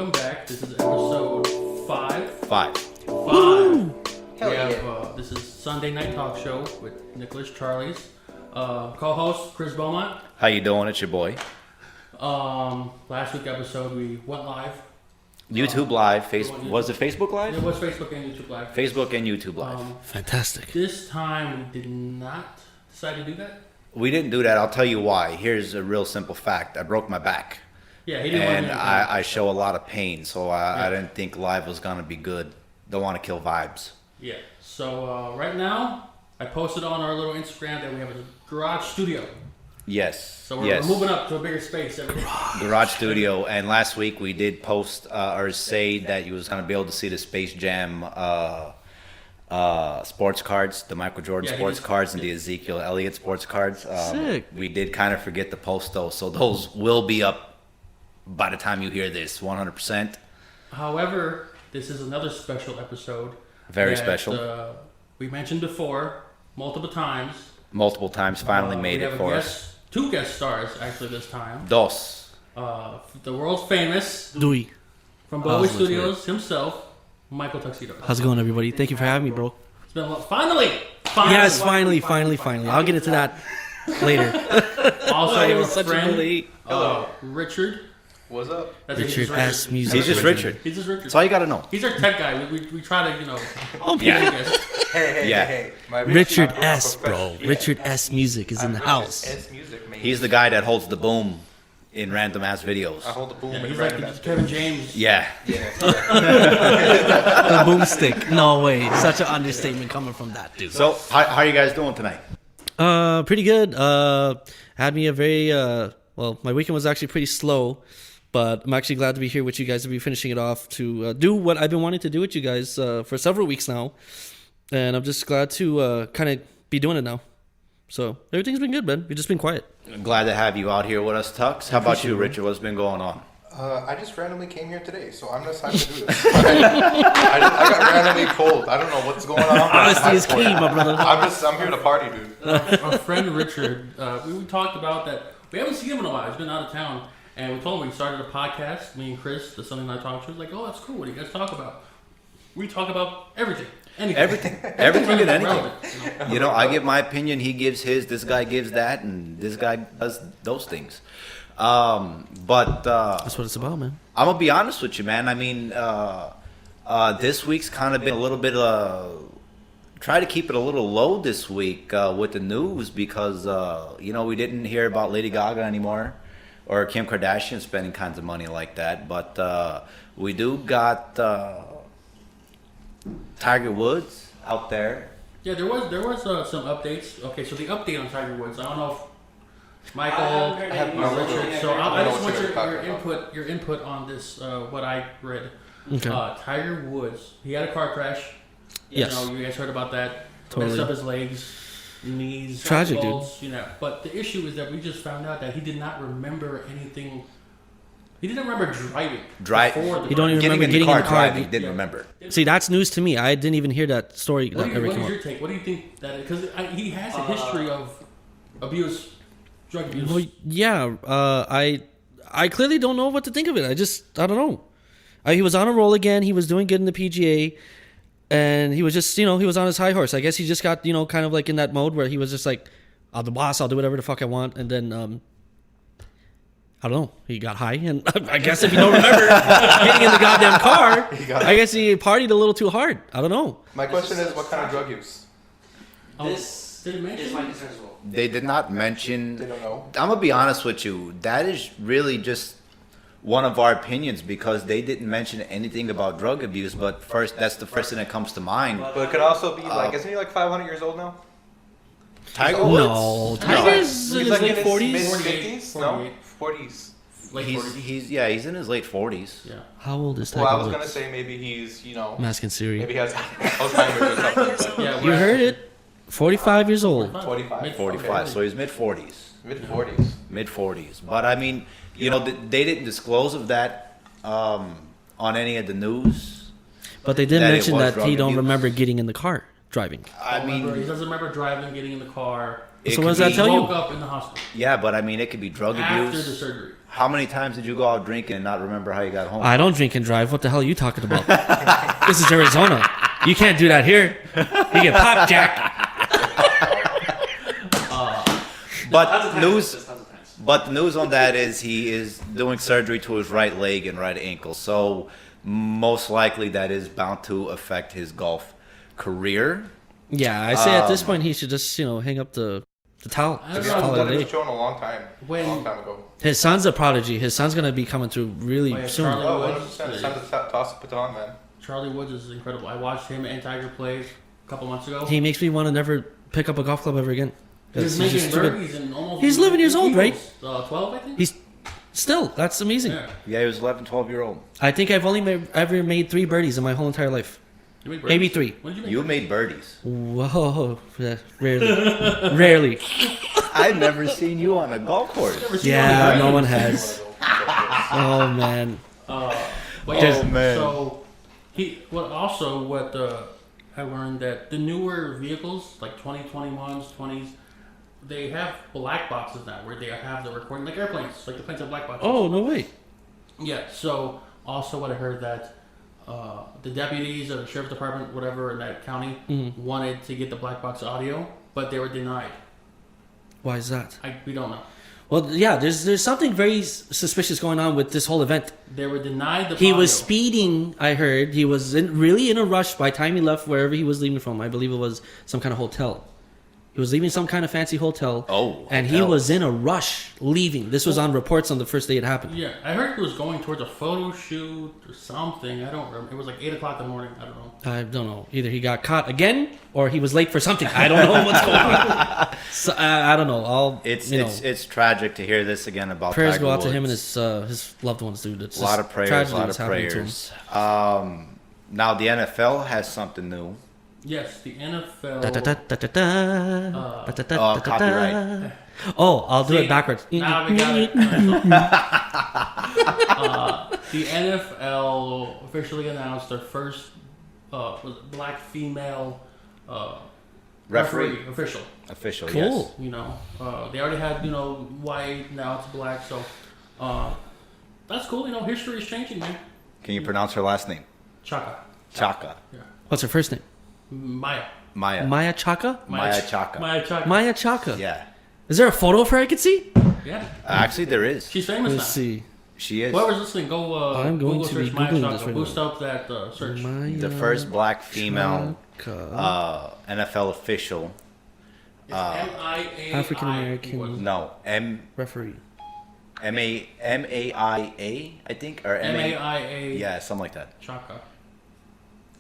welcome back. This is episode 5. 5. Hell yeah. This is Sunday Night Talk Show with Nicholas Charlie's co-host Chris Beaumont. How you doing? It's your boy. Last week episode we went live. YouTube Live. Was it Facebook Live? It was Facebook and YouTube Live. Facebook and YouTube Live. Fantastic. This time we did not decide to do that. We didn't do that. I'll tell you why. Here's a real simple fact. I broke my back. Yeah, he didn't want And to I show a lot of pain, so I didn't think live was going to be good. Don't want to kill vibes. Yeah. So right now, I posted on our little Instagram that we have a garage studio. Yes. So we're moving up to a bigger space every day. Garage studio. And last week we did post or say that you was going to be able to see the Space Jam sports cards, the Michael Jordan sports cards and the Ezekiel Elliott sports cards. Sick. We did kind of forget to post those, so those will be up by the time you hear this, 100%. However, this is another special episode. Very special. We mentioned before, multiple times. Finally made it for us. Two guest stars, actually, this time. Dos. The world's famous, Dewey. from Bowie Studios himself, Michael Tuxedos. How's it going, everybody? Thank you for having me, bro. It's been a lot. Finally! Yes, finally. I'll get into that later. Also, It our was such a friend, relief. Richard. What's up? RichardSMusic. He's just Richard. He's just Richard. That's all you got to know. He's our tech guy. We try to, Yeah. Hey. Richard S, bro. Richard S Music is in the house. RichardSMusic, man. He's the guy that holds the boom in random ass videos. I hold the boom. He's like the Kevin James. Yeah. The boomstick. No way. Such an understatement coming from that dude. So, how are you guys doing tonight? Pretty good. Had me a very my weekend was actually pretty slow, but I'm actually glad to be here with you guys to be finishing it off to do what I've been wanting to do with you guys for several weeks now, and I'm just glad to kind of be doing it now. So everything's been good, man. We've just been quiet. Glad to have you out here with us, Tux. How about you, Richard? What's been going on? I just randomly came here today, so I'm excited to do this. I got randomly cold. I don't know what's going on. Honesty is key, my brother. I'm here to party, dude. Our friend Richard, we talked about that. We haven't seen him in a while. He's been out of town. And we told him we started a podcast, me and Chris, the Sunday Night Talk Show. Like, oh, that's cool. What do you guys talk about? We talk about everything. Anything and anything. You know, I give my opinion, he gives his, this guy gives that, and this guy does those things. But That's what it's about, man. I'm going to be honest with you, man. I mean, this week's kind of been a little bit try to keep it a little low this week with the news because, we didn't hear about Lady Gaga anymore or Kim Kardashian spending kinds of money like that. But we do got Tiger Woods out there. Yeah, there was some updates. Okay, so the update on Tiger Woods. I don't know if Michael, Richard. So I just want your input on this. What I read. Okay. Tiger Woods. He had a car crash. Yes. You guys heard about that. Totally. Messed up his legs, knees. Tragic, ankles, But the issue is that we just found out that he did not remember anything. He didn't remember driving. He don't even remember getting in the car. Driving, didn't remember. See, that's news to me. I didn't even hear that story. What is your take? What do you think that? Because he has a history of abuse, drug abuse. Well, yeah. I clearly don't know what to think of it. I don't know. He was on a roll again. He was doing good in the PGA. And he was just, he was on his high horse. I guess he just got, kind of like in that mode where he was just like, I'm the boss, I'll do whatever the fuck I want. And then, I don't know, he got high. And I guess if you don't remember getting in the goddamn car, I guess he partied a little too hard. I don't know. My question is, what kind of drug use? This did it mention? They did not mention. They don't know. I'm going to be honest with you. That is really just one of our opinions because they didn't mention anything about drug abuse, but that's the first thing that comes to mind. But it could also be isn't he like 500 years old now? Tiger Woods? No, Tiger's in his late 40s. Mid-50s? No, 40s. He's in his late 40s. Yeah. How old is Tiger Well, I was Woods? going to say maybe he's, I'm asking Siri. maybe he has Alzheimer's or something. Yeah, You heard it. 45 years old. 45. 45, so he's mid-40s. Mid-40s. Mid-40s. But, I mean, they didn't disclose of that on any of the news. But they did That it mention was that drug he don't abuse. remember getting in the car driving. I mean, he doesn't remember driving, getting in the car. It So what does could that be- tell you? Woke up in the hospital Yeah, but I mean, it could be drug after abuse. the surgery. How many times did you go out drinking and not remember how you got home? I don't drink and drive. What the hell are you talking about? This is Arizona. You can't do that here. You get popped, Jack. But the news on that is he is doing surgery to his right leg and right ankle. So most likely that is bound to affect his golf career. Yeah, I say at this point he should just hang up the towel. I don't Just know. I've call it done a this day. show in a long time. When- a long time ago. His son's a prodigy. His son's gonna be coming through really Oh, yeah, soon. Charlie. Oh, 100%. It's time to toss the baton, man. Charlie Woods is incredible. I watched him and Tiger play a couple months ago. He makes me want to never pick up a golf club ever again. He was 'Cause making just too good. birdies and almost. He's 11 years old, right? 12, I think. He's still. That's amazing. Yeah. Yeah, he was 11, 12-year-old. I think I've only ever made 3 birdies in my whole entire life. You made birdies? Maybe 3. When did you make? You made birdies. Whoa, yeah, rarely, rarely. I've never seen you on a golf course. Never seen Yeah, one of no those. one has. Oh man. But yeah, Oh, man. So what I learned that the newer vehicles like 2021s, 20s, they have black boxes now where they have the recording like airplanes, like the planes have black boxes. Oh no way. Yeah. So also what I heard that the deputies of the sheriff's department, whatever in that county, wanted to get the black box audio, but they were denied. Why is that? We don't know. Well, yeah. There's something very suspicious going on with this whole event. They were denied the. He was audio. speeding. I heard he was really in a rush by the time he left wherever he was leaving from. I believe it was some kind of hotel. He was leaving some kind of fancy hotel. Oh, and he hotels. was in a rush leaving. This was on reports on the first day it happened. Yeah, I heard he was going towards a photo shoot or something. I don't remember. It was like 8 o'clock in the morning. I don't know. I don't know. Either he got caught again or he was late for something. I don't know what's going on. So, I don't know. It's tragic to hear this again about prayers Tiger go out to Woods. him and his loved ones, dude. It's A lot just of prayers, tragedy a lot that's of happening to him. prayers. Now the NFL has something new. Yes, the NFL. Da, da, da, da, da, da. Da, da, da, da, da, copyright. Oh, I'll do See, it backwards. Now we got it. The NFL officially announced their first was it black female Referee. official. Official, Cool. yes. They already had white, now it's black. So that's cool. History is changing, man. Can you pronounce her last name? Chaka. Chaka. Yeah. What's her first name? Maya. Maya. Maya Chaka? Maya Chaka. Maya Chaka. Maya Chaka. Yeah. Is there a photo of her I could see? Yeah. Actually, there is. She's famous Let's now. see. She is Whoever's listening, go I'm going Google to be search Maya Googling Chaka. this right Boost now. up that search. Maya the first black female Chaka. NFL official. It's M-I-A-I. African American. No, Referee. M-A-I-A, I think, or M-A-I-A. Yeah, something like that. Chaka.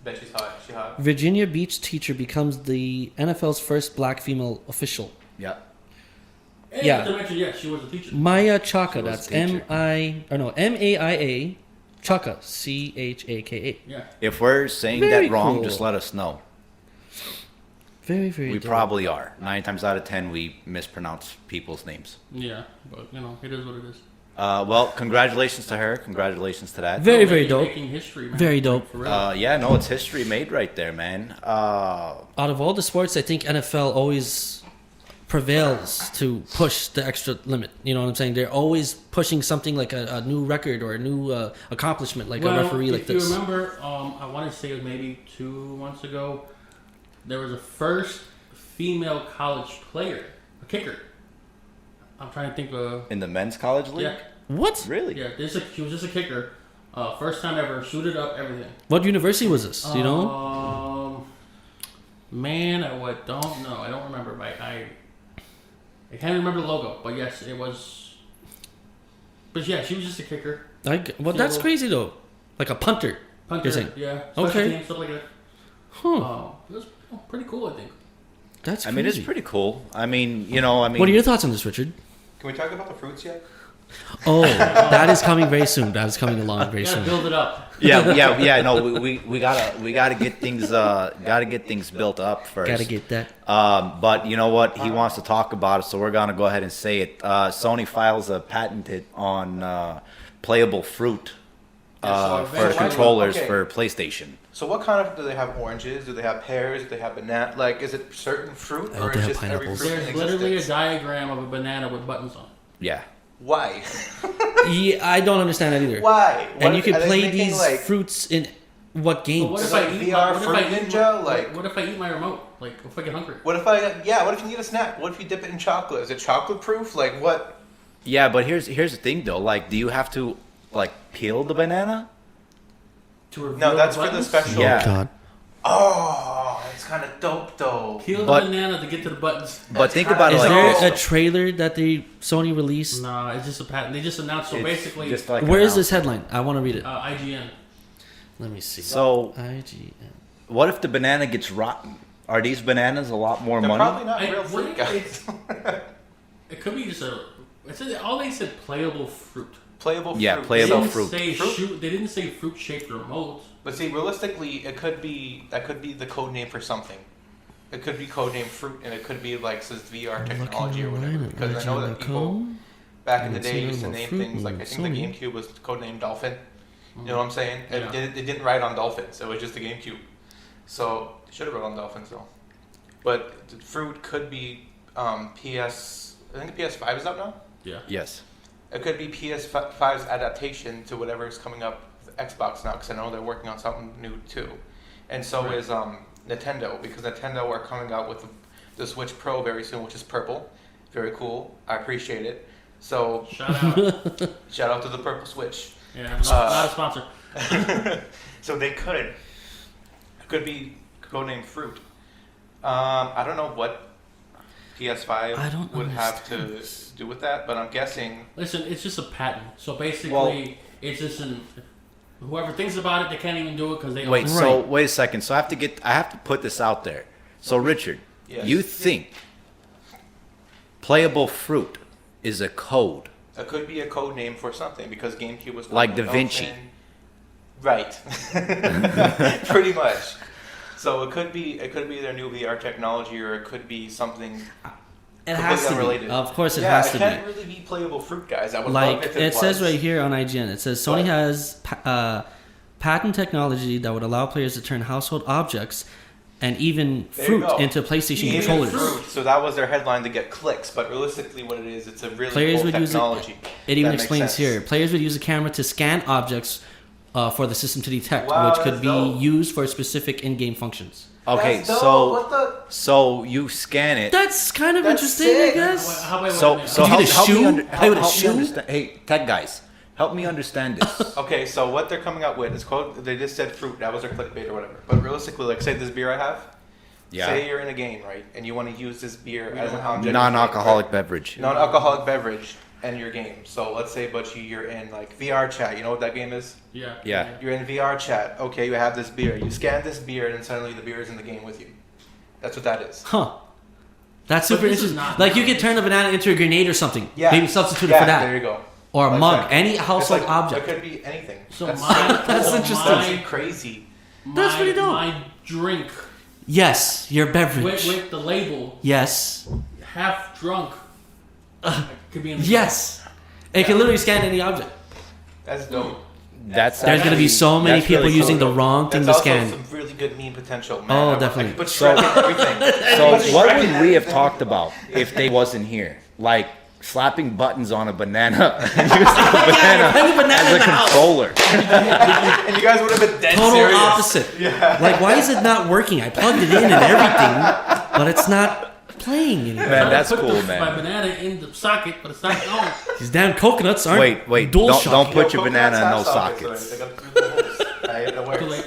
Bet she's hot. She hot. Virginia Beach teacher becomes the NFL's first black female official. Yeah. And Yeah. not to mention, yes, she was a teacher. Maya Chaka. She was That's a teacher. M-A-I-A. Chaka. C-H-A-K-A. Yeah. If we're saying Very that wrong, cool. just let us know. Very, very We dope. probably are. 9 times out of 10, we mispronounce people's names. Yeah, but it is what it is. Well, congratulations to her. Congratulations to that. Very, very dope. Making history, man. Very dope. For real. Yeah, no, it's history made right there, man. Out of all the sports, I think NFL always prevails to push the extra limit. You know what I'm saying? They're always pushing something like a new record or a new accomplishment, like a referee like if this. you remember, I want to say it was maybe 2 months ago, there was a first female college player, a kicker. I'm trying to think of... In the men's college league? Yeah, What? Really? yeah. She was just a kicker. First time ever, suited up, everything. What university was this? Do you know? Man, I don't know. I don't remember. I can't remember the logo, but yes, it was. But yeah, she was just a kicker, Well, that's crazy though. Like a punter. punter. You're saying? Yeah. Okay. Special teams, stuff like that. Huh. It was pretty cool, I think. That's I crazy. mean, it's pretty cool. I mean. What are your thoughts on this, Richard? Can we talk about the fruits yet? Oh, that is coming very soon. That is coming along very Gotta soon. build it up. yeah. No, we gotta get things built up first. Gotta get that. But you know what? He wants to talk about it, so we're gonna go ahead and say it. Sony files a patent on playable fruit so for eventually- controllers Okay. for PlayStation. So what kind of do they have? Oranges? Do they have pears? Do they have banana? Like, is it certain fruit Oh, or they is have just every pineapples. fruit in There's literally a existence? diagram of a banana with buttons on it. Yeah. Why? Yeah, I don't understand that either. Why? And you Are can they play making, these like, fruits in what But games? what if Like I eat VR my, what if Fruit I eat Ninja, my, like- what if I eat my remote? Like, if I get hungry? What if what if you need a snack? What if you dip it in chocolate? Is it chocolate proof? Like what? Yeah, but here's the thing though. Like, do you have to like peel the banana? To reveal No, that's the for the buttons? special. Yeah. God. Oh, that's kind of dope though. Peel But- the banana to get to the buttons. But think kinda about it Is like there this. a trailer that Sony released? No, it's just a patent. They just announced. So It's basically, just like Where an is this headline? I want to read it. IGN. Let me see. So IGN. what if the banana gets rotten? Are these bananas a lot more They're money? probably not I- real what fruit, if guys. It could be just a. It said all they said playable fruit. Playable fruit. Yeah, They playable didn't fruit. say Fruit? They didn't say fruit shaped remote. But see, realistically, that could be the code name for something. It could be codename fruit, and it could be like says VR technology or whatever. Because I know that people back in the day used to name things like I think the GameCube was codenamed Dolphin. You know what I'm saying? Yeah. It didn't write on dolphins. It was just the GameCube. So it should have wrote on dolphins though. But the fruit could be PS. I think the PS5 is up now. Yeah. Yes. It could be PS5's adaptation to whatever is coming up with Xbox now, because I know they're working on something new too. And so Right. is Nintendo, because Nintendo are coming out with the Switch Pro very soon, which is purple. Very cool. I appreciate it. So Shout out. shout out to the purple Switch. Yeah, not a sponsor. So they could. It could be codenamed Fruit. I don't know what PS5 I don't would have to understand this. do with that, but I'm guessing. Listen, it's just a patent. So basically, Well- it's just whoever thinks about it, they can't even do it because they own Wait. it. So Right. wait a second. So I have to put this out there. So Richard, Yes. you think playable fruit is a code? It could be a code name for something because GameCube was Like called Da Vinci. Dolphin. Right. Pretty much. So it could be their new VR technology, or it could be something It has to unrelated. be. Of course, it yeah, has to it can't be. really be playable fruit, guys. I would love Like if it says was. right here on IGN, it says Sony What? has patent technology that would allow players to turn household objects and even There you fruit go. into PlayStation Even controllers. fruit, so that was their headline to get clicks, but realistically, what it is, it's a really Players cool would use technology. it even That makes explains sense. here. Players would use a camera to scan objects for the system to detect, Wow, which could that's be dope. used for specific in-game functions. Okay. That's dope. So What the? so you scan it. That's kind of That's interesting, sick. I guess. How about So wait a so Did you help, get a help me shoe? under, Play with a help me shoe? understand. Hey, tech guys, help me understand this. Okay, so what they're coming out with is called. They just said fruit. That was their clickbait or whatever. But realistically, like say this beer I have. Yeah. Say you're in a game, right, and you want to use this beer as an object. Non-alcoholic beverage. Non-alcoholic beverage in your game. So let's say, but you're in like VR chat. You know what that game is? Yeah. Yeah. You're in VR chat. Okay, you have this beer. You scan this beer, and then suddenly the beer is in the game with you. That's what that is. Huh. That's But super this is interesting. not Like you nice. could turn a banana into a grenade or something. Yeah. Maybe substitute it Yeah, for that. there you go. Or a Like mug. that. Any It's household like- object. It could be anything. So That's my That's so interesting. My, crazy. That's pretty dope. My drink Yes, your beverage. with the label Yes. half drunk could be in the Yes. It can literally scan any object. That's dope. That's There's going to be so many that's people really using cool. the wrong thing That's to also scan. some really good meme potential. Man. Oh, I would- definitely. I could put Shrek in everything. So Put what Shrek would in we have everything. talked about if they wasn't here? Like slapping buttons on a banana and using a banana Any banana as in a the house. controller. And you guys would have been dead Total serious. opposite. Yeah. Like, why is it not working? I plugged it in and everything, but it's not playing anymore. Man, that's Put cool, my man. banana in the socket, but it's not going. These damn coconuts aren't Wait, dual don't shocking. put your coconuts banana in have those sockets. They got three little holes. It works. Too late.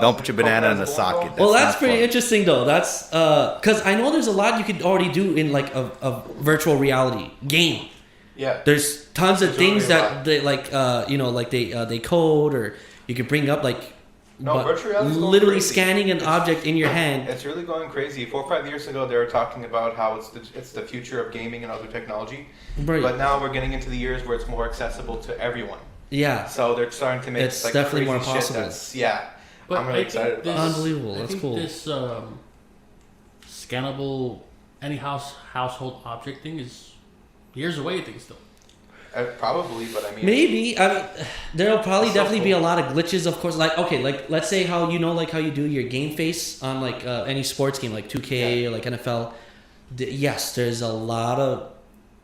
Don't put your banana in the Coconuts socket. Well, that's not pretty fun. interesting, though. That's because I know there's a lot you could already do in like a virtual reality game. Yeah. There's tons of There's things already a that lot. they like they code, or you could bring up like No, but virtual reality is going literally crazy. scanning an object in your hand. It's really going crazy. 4 or 5 years ago, they were talking about how it's the future of gaming and other technology. Right. But now we're getting into the years where it's more accessible to everyone. Yeah. So they're starting to make It's like definitely crazy more shit possible. that's- yeah. But I'm really I think excited about this- it. Unbelievable. I That's think cool. This scannable any household object thing is years away. I think still. Probably, but I mean, Maybe. I mean, there'll probably That's so definitely be a cool. lot of glitches, of course. Like, okay, like let's say how like how you do your game face on like any sports game, like 2K or like NFL. Yes, there's a lot of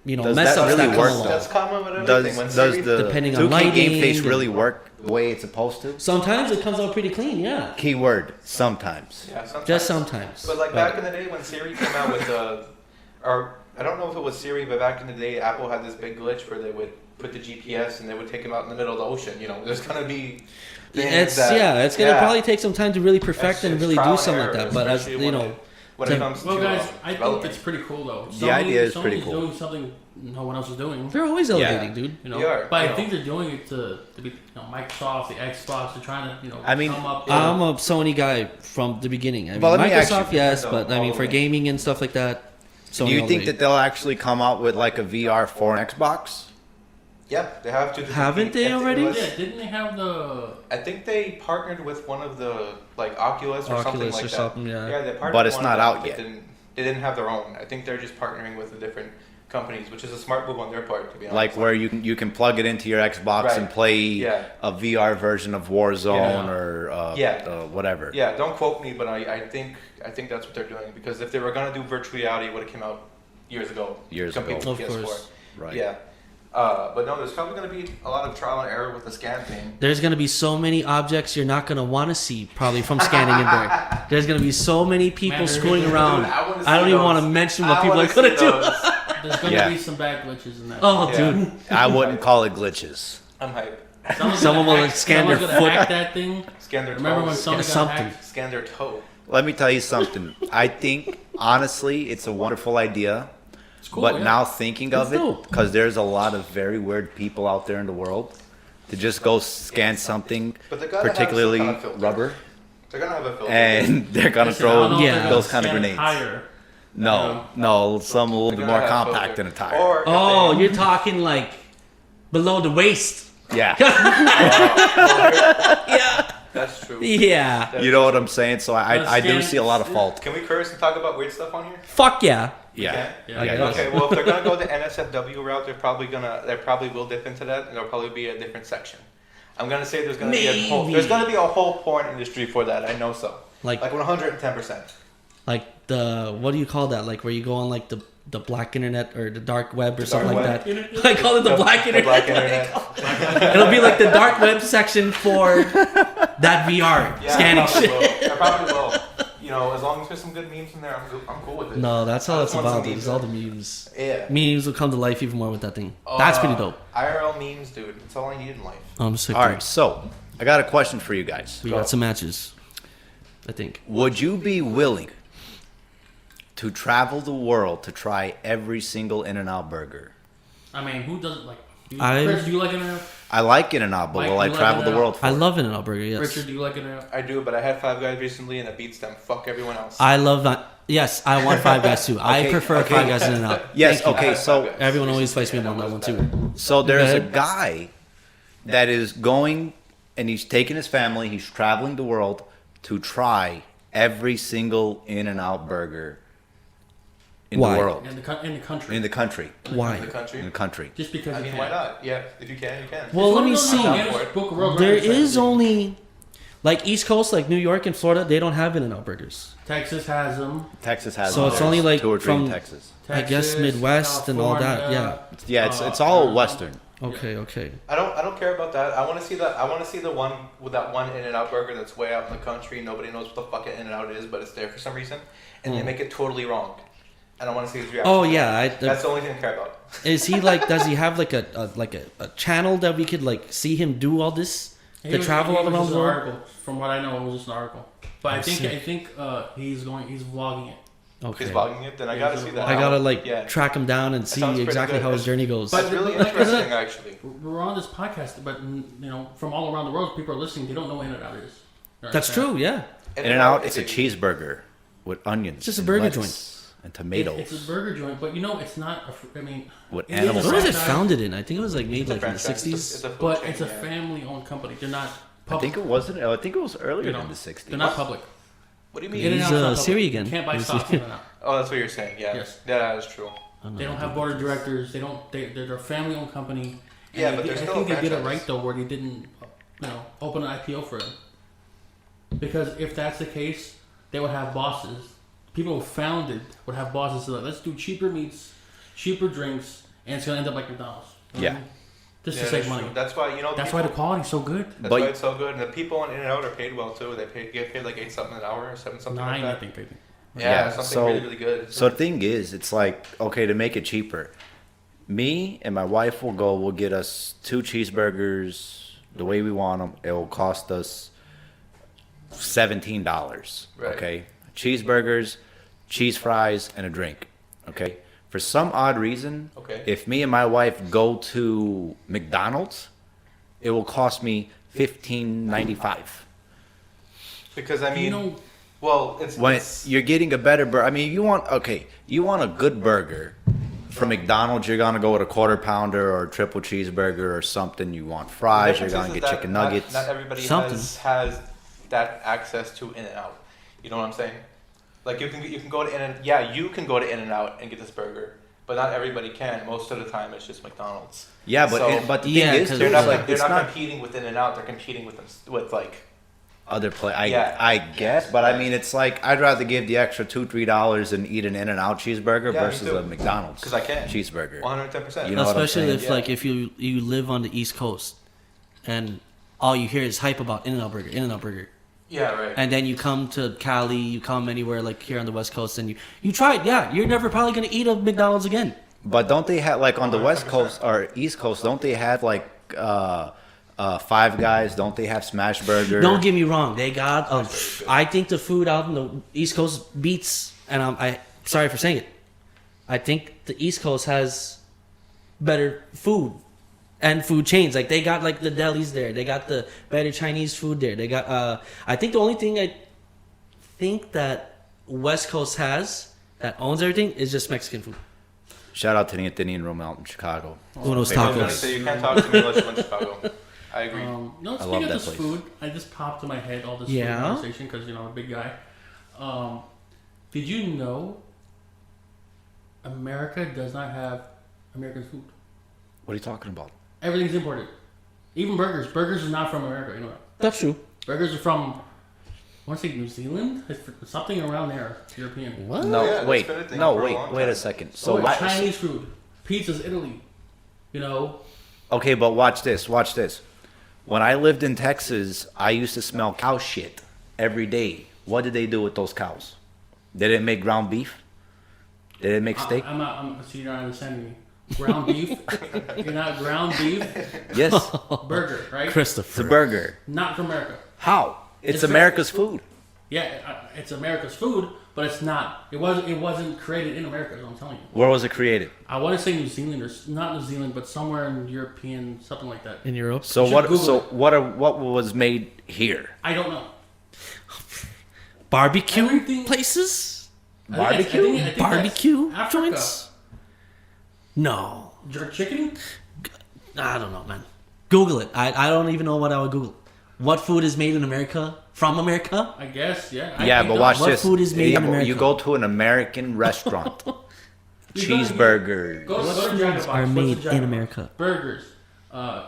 Does mess that ups really that work, come along. That's common with Does everything. When does Siri, the Depending on 2K game lighting face and- really work the way it's supposed to? Sometimes it comes out pretty clean, yeah. Keyword sometimes. yeah, sometimes. Just sometimes. But like back in the day when Siri came out with or I don't know if it was Siri, but back in the day, Apple had this big glitch where they would put the GPS and they would take them out in the middle of the ocean. You know, there's gonna be. It's gonna probably take some time to really perfect and It's really trial do and something error, like that. But as especially you when know, when it comes Well, to guys, I think development. it's pretty cool though. The idea is pretty Sony's cool. doing something no one else is doing. they're always elevating, dude. You know, They are, but you I know. think they're doing it to be Microsoft, the Xbox. They're trying to I mean, come up. I'm a Sony guy from the beginning. I mean, Well, let me ask Microsoft, you- yes, but I mean all for the way. gaming and stuff like that. Sony Do you all think the way. that they'll actually come out with like a VR for an Xbox? Yeah, they have to. Haven't they I think it already? was- Yeah, didn't they have the? I think they partnered with one of the like Oculus or something Oculus like or that. something, yeah. Yeah, they partnered But with it's one not of them, out but yet. They didn't have their own. I think they're just partnering with the different companies, which is a smart move on their part, to be honest. Like where you can plug it into your Xbox Right. and play Yeah. a VR version of Warzone Yeah. or Yeah. whatever. Yeah, don't quote me, but I think that's what they're doing, because if they were gonna do virtual reality, it would have came out years ago. Years Compete ago. with Of PS4. course. Right. Yeah. But no, there's probably going to be a lot of trial and error with the scan thing. There's gonna be so many objects you're not gonna want to see probably from scanning in there. There's gonna be so many people Man, screwing dude, around. Dude, I wanna I don't see even want to those. mention what I people wanna are gonna see do. those. There's gonna Yeah. be some bad glitches in that. Oh, Yeah. dude. I wouldn't call it glitches. I'm hype. Someone will scan their someone's foot. gonna hack that thing. Scan their Remember when toes. something got something. hacked? Scan their toe. Let me tell you something. I think honestly, it's a wonderful idea. It's cool. But yeah. now thinking of It's it, dope. because there's a lot of very weird people out there in the world, to just go scan something, But they gotta have some particularly kind of filter. rubber, They're going to have a filter. and they're gonna Listen, I don't know throw if they're gonna those kind of scan it grenades. Higher. No, some a little They're bit gonna more have compact filter. than a tire. Or if Oh, they- you're talking like below the waist. Yeah, Yeah. That's true. Yeah. you know what I'm saying. So I do see a lot of fault. Can we curse and talk about weird stuff on here? Fuck yeah. Yeah, Yeah, I guess. Okay, well, if they're gonna go the NSFW route, they probably will dip into that, and there'll probably be a different section. I'm gonna say there's gonna be a whole porn industry for that. I know so. Like 110%. like the what do you call that? Like where you go on like the black internet or the dark web or The something dark like that. I call it the black internet. Black internet. It'll be like the dark web section for that VR Yeah, scanning I probably shit. will. I probably will. You know, as long as there's some good memes in there, I'm cool with it. No, that's all I it's just want about, some dude. It's all the memes. Yeah. Memes will come to life even more with that thing. That's pretty dope. IRL memes, dude. That's all I need in life. I'm sick. All dude. right, so I got a question for you guys. We got some matches. I think. Would you be willing to travel the world to try every single In-N-Out burger? I mean, who doesn't like? I- Chris, do you like In-N-Out? I like In-N-Out, but Mike, will I you like travel the In-N-Out? world for I it? love In-N-Out Burger. Yes. Richard, do you like In-N-Out? I do, but I had Five Guys recently and it beats them. Fuck everyone else. I love that. Yes, I want Five Guys too. I Okay, prefer okay. Five Guys in and out. Yes, Thank you. okay, so Everyone always fights me on that one too. So there's a ahead. guy that is going and he's taking his family, he's traveling the world to try every single In-N-Out burger in Why? the world. In the country. In the country. Why? the country. In the country. Just because I you mean, can. why not? Yeah, if you can, you can. Well, It's let one me of those see. Guinness Book of World There Records is type thing. only like East Coast, like New York and Florida. They don't have In-N-Out burgers. Texas has them. Texas has So them. it's There's only, like, 2 or 3 from- in Texas. I guess Texas, Midwest and all that, California. Yeah, it's all Arizona. Western. Okay, okay. I don't care about that. I want to see that. I want to see the one with that one In-N-Out burger that's way out in the country. Nobody knows what the fuck an In-N-Out is, but it's there for some reason, and they make it totally wrong. And I want to see his reaction. Oh yeah, That's the only thing I care about. is he like? Does he have like a channel that we could like see him do all this? He was- travel he all was around just the an world? article. From what I know, it was just an article. But Oh, I think sick. he's vlogging it. Okay. He's vlogging it. Then I gotta see that. I gotta like Yeah. track him down and sounds pretty see exactly good. how his journey goes. That's really But- interesting, actually. We're on this podcast, but from all around the world, people are listening. They don't know what In-N-Out is. You That's understand? true. Yeah. In-N-Out, it's a is cheeseburger with onions. It's just a and burger lettuce and tomatoes. It's a burger joint, but it's not. I mean, With it is animal a What was it franchise, founded in? I think it was like made It's a like in the franchise. '60s. It's a food But chain, it's a yeah. family-owned company. They're not I public. think it wasn't. I think it was earlier You know, than the 60s. They're not public. What do you mean? He's, In-N-Out's not public. Siri again. You can't buy He's- stock in In-N-Out. Oh, that's what you're saying. Yeah. Yes. Yeah, that is true. They don't have board of directors. They're a family-owned company. Yeah, And but there's I still think a they did it franchise. right though, where they didn't, open an IPO for him. Because if that's the case, they would have bosses. People who founded would have bosses. So like, let's do cheaper meats, cheaper drinks, and it's gonna end up like McDonald's. You know what I Yeah. mean? Just Yeah, to save that's money. true. That's why That's why the quality's so good. That's But- why it's so good, and the people in In-N-Out are paid well too. They get paid like 8 something an hour or 7 something 9, like I that. think they think. Yeah, Yeah, something so- really really good. So the thing is, it's like, okay, to make it cheaper, me and my wife we'll get us 2 cheeseburgers the way we want them. It will cost us $17. Right. Okay, cheeseburgers, cheese fries, and a drink. Okay, for some odd reason, Okay. if me and my wife go to McDonald's, it will cost me $15.95. Because I mean, You know, well, it's When it's- you're getting a better burger, I mean, you want a good burger from McDonald's. You're gonna go with a quarter pounder or a triple cheeseburger or something. You want fries. You're difference gonna is get that chicken nuggets. Not everybody Something. has that access to In-N-Out. You know what I'm saying? Like you can go to In-N-Out. Yeah, you can go to In-N-Out and get this burger, but not everybody can. Most of the time, it's just McDonald's. Yeah, but So- but the Yeah, thing is, 'cause They're too, not it's like they're it's not not competing with In-N-Out. They're competing with like. other play. Yeah. I guess, but I mean, it's like I'd rather give the extra $2-3 and eat an In-N-Out cheeseburger Yeah, me versus too. a McDonald's 'Cause I can. cheeseburger. 110%. You know what I'm Especially saying? if Yeah. like if you live on the East Coast, and all you hear is hype about In-N-Out Burger, In-N-Out Burger, Yeah, right. and then you come to Cali, you come anywhere like here on the West Coast, and you try it. Yeah, you're never probably gonna eat a McDonald's again. But don't they have like on the West 100%. Coast or East Coast? Don't they have like Five Guys? Don't they have Smash Burger? Don't get me wrong, they got. I think the food out in the East Coast beats, and I sorry for saying it. I think the East Coast has better food and food chains. Like they got like the delis there, they got the better Chinese food there. They got. I think the only thing I think that West Coast has that owns everything is just Mexican food. Shout out to the Athenian Room out in Chicago. Uno's I was gonna tacos. say you can't talk to me unless you're in Chicago. I agree. no, I speaking love of that this place. food, I just popped in my head all this Yeah? food conversation because I'm a big guy. Did you know America does not have American food? What are you talking about? Everything's imported. Even burgers. Burgers are not from America. You know that. That's true. Burgers are from, I want to say New Zealand? It's something around there. European. What? No, yeah, that's wait, been a thing no, for a wait, long wait a time. second. So So why? Chinese food. Pizza's Italy. You know? Okay, but watch this. Watch this. When I lived in Texas, I used to smell cow shit every day. What did they do with those cows? They didn't make ground beef. They didn't make steak. So you're not understanding me. Ground beef. You're not ground beef. Yes, Burger, right? it's Christopher. a burger. Not from America. How? It's It's America's food. Yeah, it's America's food, but it's not. It wasn't created in America. Is what I'm telling you. Where was it created? I want to say New Zealand or not New Zealand, but somewhere in European, something like that. In Europe. So should what? Google So it. what was made here? I don't know. Barbecue Everything- places? Barbecue? I think Barbecue that's Africa. joints? No. Jerk chicken? I don't know, man. Google it. I don't even know what I would Google. What food is made in America? From America? I guess, yeah. Yeah, but watch What this. food is made Yeah, in but America? You go to an American restaurant, You go- cheeseburger. Go What to foods Jack in the Box. are What's made a Jack in the America? Box? Burgers,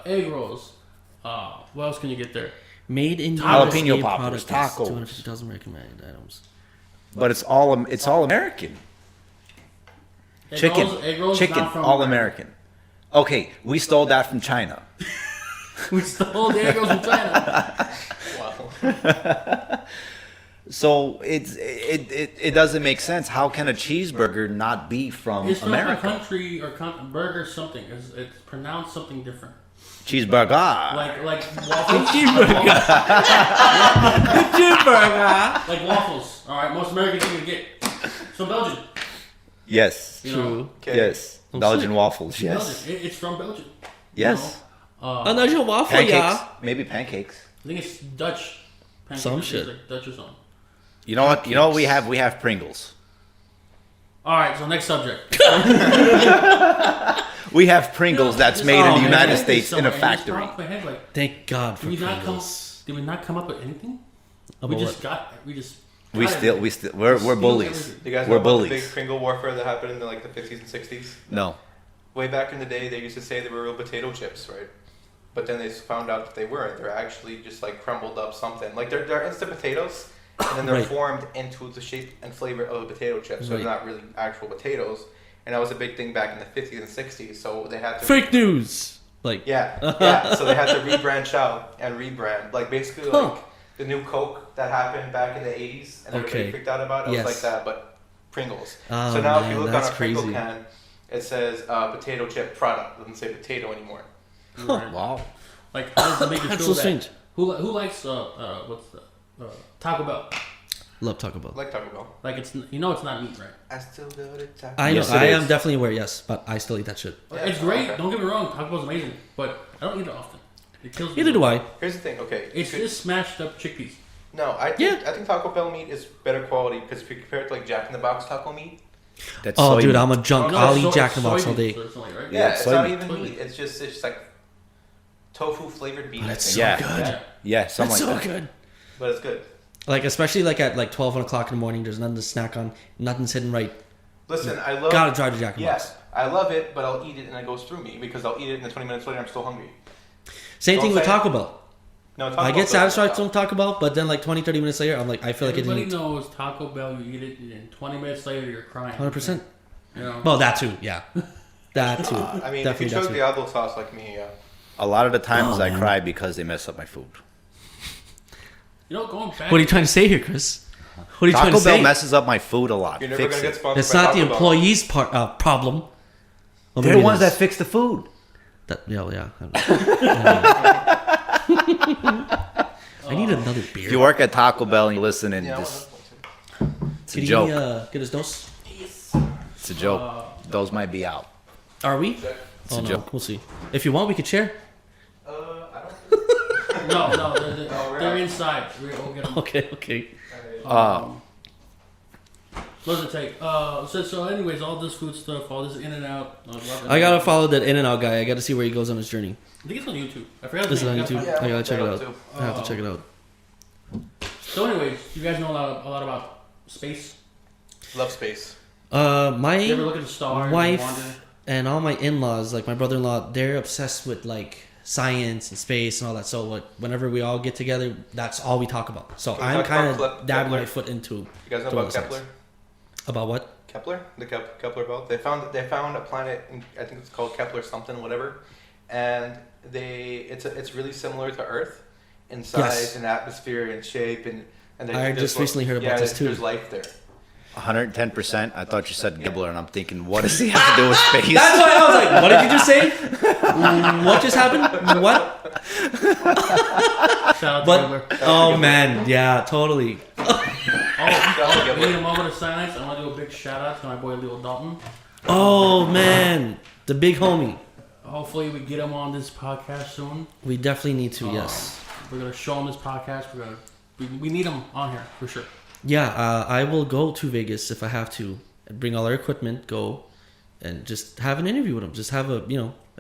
egg rolls. What else can you get there? Made in Jalapeno USA poppers, product tacos. 250,000 recommended items. But it's all American. Egg Chicken, rolls, egg rolls, chicken, not from all America. American. Okay, we stole that from China. We stole the egg rolls from China. Wow. So it doesn't make sense. How can a cheeseburger not be from It's from a America? country or burger something. It's pronounced something different. Cheeseburger. Like waffles. Cheeseburger. Cheeseburger. Like waffles. All right, most Americans are gonna get. So Belgian. Yes. You know, Okay. Yes. I'm Belgian sick. waffles. Yes. Belgian. It's from Belgium. Yes. Another waffle, Pancakes. yeah. Maybe pancakes. I think it's Dutch. Pancakes. Some It's shit. like Dutch or something. You know what? You know what we have? We have Pringles. All right, so next subject. We have Pringles that's made in the United States in a factory. My head, like, Thank God for did we not come? Pringles. Did we not come up with anything? About We what? just got. We just. We got still, everything. we're Steal bullies. everything. You guys We're know about the bullies. big Pringle warfare that happened in like the 50s and 60s? No. way back in the day, they used to say they were real potato chips, right? But then they found out that they weren't. They're actually just like crumbled up something. Like they're instant potatoes, and then they're Right. formed into the shape and flavor of a potato chip. So Right. they're not really actual potatoes. And that was a big thing back in the 50s and 60s. So they had to Fake news. Like yeah. So they had to rebranch out and rebrand. Like basically Huh. like the new Coke that happened back in the 80s, and everybody Okay. freaked out about it. It Yes. was like that, but Pringles. Oh, So now if man, you look on that's a Pringle crazy. can, it says potato chip product. It doesn't say potato anymore. Right. Wow. Like, how does it make you That's feel so that? strange. Who likes what's the Taco Bell? Love Taco Bell. Like Taco Bell. Like it's it's not meat, right? I still go to Taco I know. Yes, it I is. am definitely aware. Yes, but I still eat that shit. Yeah, It's great. okay. Don't get me wrong. Taco Bell's amazing, but I don't eat it often. It kills me. Neither do I. Here's the thing. Okay. you It's could- just smashed up chickpeas. no. I think Taco Bell meat is better quality because if you compare it to like Jack in the Box taco meat. That's Oh, soy dude, meat. I'm a junk. No, I'll it's eat Jack in the Box all soybeans day. or something, right? Yeah, it's it's not soybean. even Soybean. meat. It's just like tofu flavored meat. Oh, I that's think. so Yeah. good. Yeah. Yeah, something That's like so that. good. But it's good. Like especially like at like 12 o'clock in the morning. There's nothing to snack on. Nothing's hidden right. Listen, I love. Gotta try the Jack in the Box. Yes, I love it, but I'll eat it and it goes through me because I'll eat it and then 20 minutes later I'm still hungry. Same thing Don't with say- Taco Bell. No, Taco I Bell get doesn't satisfied stop. from Taco Bell, but then like 20, 30 minutes later, I'm like, I feel like I Everybody didn't eat. knows Taco Bell. You eat it, and 20 minutes later you're crying. 100%. You know. Well, that too. Yeah. That too. I mean, Definitely if you that chose too. Diablo sauce like me, yeah. A lot of the times Oh, I man. cry because they mess up my food. You know, going back. What are you trying to say here, Chris? What are you trying Taco to Bell say? messes up my food a lot. You're never Fix gonna get it. sponsored It's by not the Taco Bell. employee's problem. Well, They're maybe the it ones is. that fix the food. That, yeah. I need another beer. If you work at Taco Bell and you listen and Yeah, I this, want this one it's Can a you joke. get his dose? It's a joke. Those might be out. Are we? too. It's Oh a no, joke. we'll see. If you want, we could share. I don't. No, we're they're out. inside. We'll get them. Okay. What does it take? So anyways, all this food stuff, all this in and out. I gotta follow that In-N-Out guy. I gotta see where he goes on his journey. I think it's on YouTube. I forgot. This is his on name. YouTube. Yeah, I gotta check it out. too. I have to check it out. So anyways, you guys know a lot about space. Love space. You ever My look at the stars? and wonder? wife and all my in-laws, like my brother-in-law, they're obsessed with like science and space and all that. So whenever we all get together, that's all we talk about. So Can we I'm talk kind about of dabbing Kepler? my foot into. You guys know to all about the Kepler? science. About what? Kepler, the Kepler belt. They found a planet. I think it's called Kepler something, whatever. And it's really similar to Earth in size Yes. and atmosphere and shape and I just recently heard about this, too. There's life there. 110%. I thought you said Gibbler, and I'm thinking, what does he have to do with space? That's why I was like, what did you just say? What just happened? What? Shout out to But Hitler. oh man, yeah, totally. Oh, we need a moment of silence. I want to do a big shout out to my boy Leo Dalton. Oh man, the big homie. Hopefully, we get him on this podcast soon. We definitely need to. Yes. We're gonna show him this podcast. We need him on here for sure. Yeah, I will go to Vegas if I have to and bring all our equipment, go and just have an interview with him. Just have a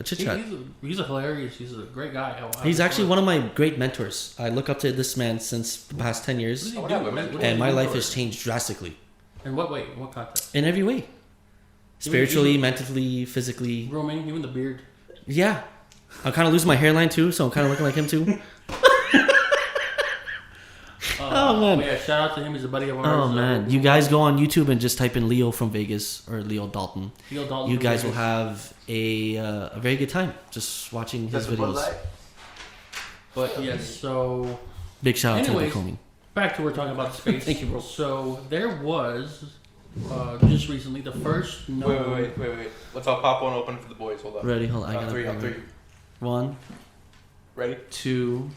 chit chat. He's a hilarious. He's a great guy. He's actually one of my great mentors. I look up to this man since the past 10 years, I would have a mentor. and my life has changed drastically In what way? In what context? in every way. Spiritually, mentally, physically. Grooming, even the beard. Yeah. I'm kind of losing my hairline too, so I'm kind of looking like him too. Oh, man. Yeah, shout out to him. He's a buddy of ours. Oh man, you guys go on YouTube and just type in Leo from Vegas or Leo Dalton. Leo Dalton You from guys will Vegas. have a very good time just watching his That's what videos. like. But yes, so Big shout out to Anyways. the Comey. back to we're talking about space. Thank you, bro. So there was just recently the first known. Wait. Let's all pop one open for the boys. Hold on. Ready? Hold on. I On gotta three. On bring three. it. 1, Ready? 2.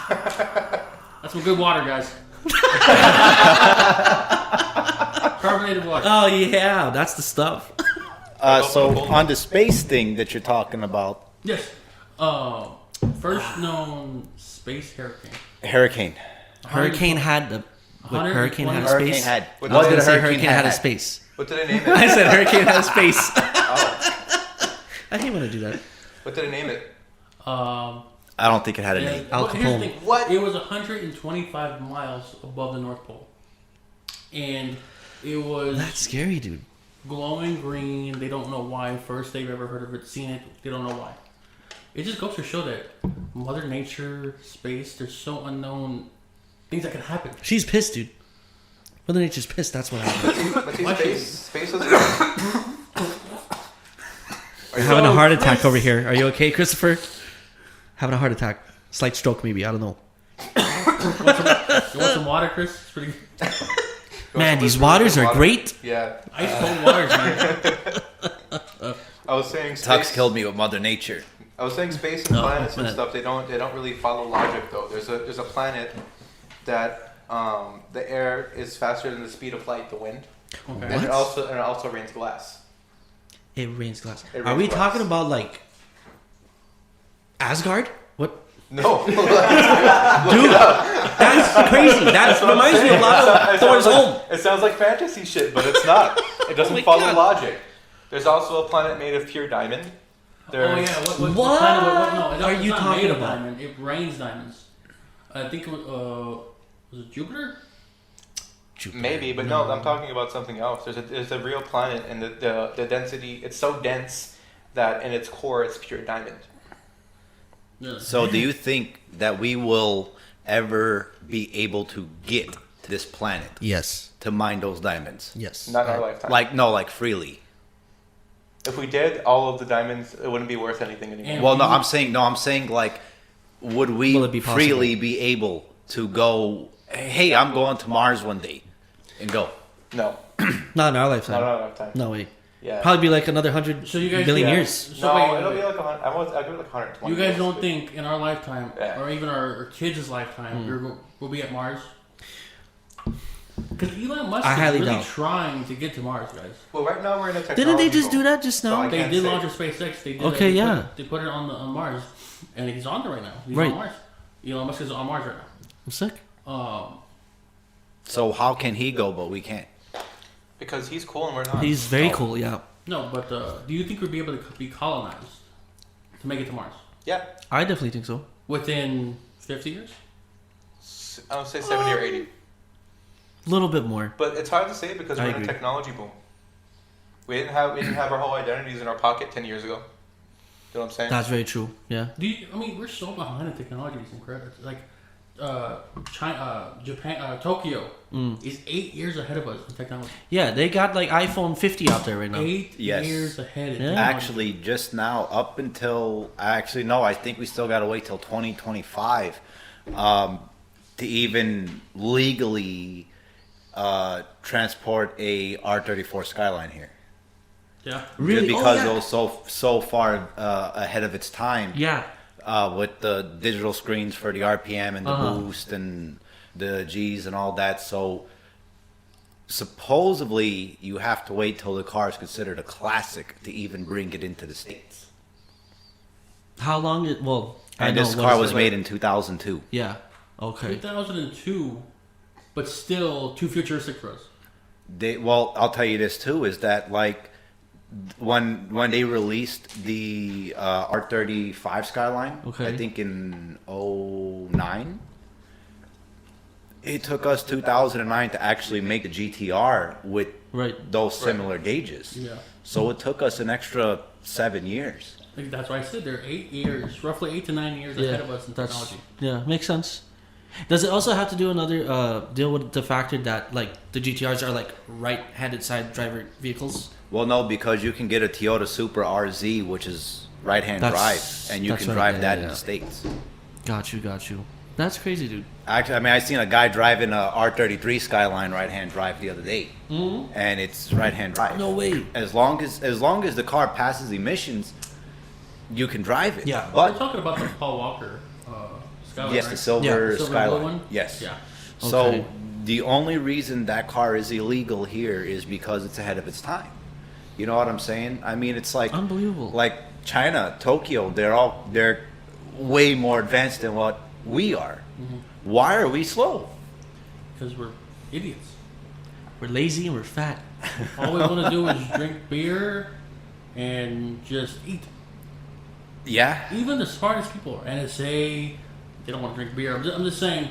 That's some good water, guys. Carbonated water. Oh yeah, that's the stuff. So on the space thing that you're talking about, Yes. First known space hurricane. hurricane. Hurricane had the. What, hurricane had a Hurricane space. had. I What was did gonna a say hurricane had a have? space. What did I name I it? said hurricane had a space. Oh, I hate when I do that. what did I name it? I don't think it had a name. Al Well, here's the Capone. thing. What? It was 125 miles above the North Pole, and it was That's scary, dude. glowing green. They don't know why. First they've ever heard of it, seen it. They don't know why. It just goes to show that Mother Nature, space, there's so unknown things that can happen. She's pissed, dude. Mother Nature's pissed. That's what happened. But see, space is. You're having a heart attack over here. Are you okay, Christopher? Having a heart attack. Slight stroke, maybe. I don't know. You want some water, Chris? It's pretty good. Man, these waters are great. Yeah. Ice cold waters, man. I was saying space. Tux killed me with Mother Nature. I was saying space and planets and man. stuff. They don't really follow logic though. There's a planet that the air is faster than the speed of light, the wind, Okay. and it also rains glass. It rains glass. It rains Are we glass. talking about like Asgard? What? No, Dude, that's crazy. That reminds me a lot of Thor's home. It sounds like fantasy shit, but it's not. It doesn't my follow God. logic. There's also a planet made of pure diamond. Oh yeah, What no, are it's you not talking made of about? Diamond. It rains diamonds. I think it was it Jupiter? Maybe, but no, I'm talking about something else. There's a real planet, and the density, it's so dense that in its core it's pure diamond. Yeah. So do you think that we will ever be able to get to this planet Yes. to mine those diamonds? Yes. Not in our lifetime. Like freely. If we did, all of the diamonds, it wouldn't be worth anything anymore. And- Well, I'm saying like, would we Will it be possible? freely be able to go? Hey, I'm going to Mars one day, and go. No, Not in our not in lifetime. our lifetime. No way. Yeah. Probably be like another 100 So you guys- billion yeah. years. So No, wait, it'll wait. be like 100. I'll give it like 120. You guys years. don't think in our lifetime, Yeah. or even our kids' lifetime, we'll be at Mars? Because Elon Musk I is highly really doubt. trying to get to Mars, guys. Well, right now we're in a technology. Didn't they just boom. do that just So now? I They can't did say. launch a SpaceX. They did Okay, they yeah. They put it on Mars, and he's on there right now. He's Right. on Mars. Elon Musk is on Mars right I'm sick. now. So how can he go, but we can't? Because he's cool and we're not. He's very So, cool, yeah. No, but do you think we'd be able to be colonized to make it to Mars Yeah, I definitely think so. within 50 years? I would say 70 or 80. A little bit more. But it's hard to say because I we're in agree. a technology boom. We didn't have our whole identities in our pocket 10 years ago. You know what I'm saying? That's very true. Yeah. I mean, we're so behind in technology. It's incredible. Like, China, Japan, Tokyo is 8 years ahead of us in technology. Yeah, they got like iPhone 50 out there right now. 8 Yes. years ahead. In Yeah. technology. Actually, just now, up until no, I think we still got to wait till 2025 to even legally transport a R34 Skyline here. Yeah. Really? Just Oh, because yeah. it was so far ahead of its time. Yeah. With the digital screens for the RPM and the Uh-huh. boost and the G's and all that. So supposedly you have to wait till the car is considered a classic to even bring it into the States. How long? Well, I And know this what car is was it? made in 2002. Yeah. Okay. 2002, but still too futuristic for us. I'll tell you this too, is that like when they released the R35 Skyline, Okay. I think in 2009, it took us 2009 to actually make the GTR with Right. those similar gauges. Yeah. So it took us an extra 7 years. Like, that's why I said they're 8 years, roughly 8 to 9 years Yeah. ahead of us in That's technology. yeah. Makes sense. Does it also have to do another deal with the factor that like the GTRs are like right-handed side driver vehicles? Well, no, because you can get a Toyota Supra RZ, which is right-hand That's- drive, and you that's can right, drive yeah, that yeah. in the States. Got you. That's crazy, dude. Actually, I mean, I seen a guy driving a R33 Skyline right-hand drive the other day, and it's right-hand drive. No way. As long as the car passes emissions, you can drive it. Yeah. We're But talking about the Paul Walker Skyline, yes, right? the silver Yeah. Silver Skyline. blue one? Yes. Yeah. So Okay. the only reason that car is illegal here is because it's ahead of its time. You know what I'm saying? I mean, it's like Unbelievable. Like China, Tokyo, they're way more advanced than what we are. Why are we slow? Because we're idiots. We're lazy and we're fat. All we want to do is drink beer and just eat. Yeah. Even the smartest people, NSA, they don't want to drink beer. I'm just saying,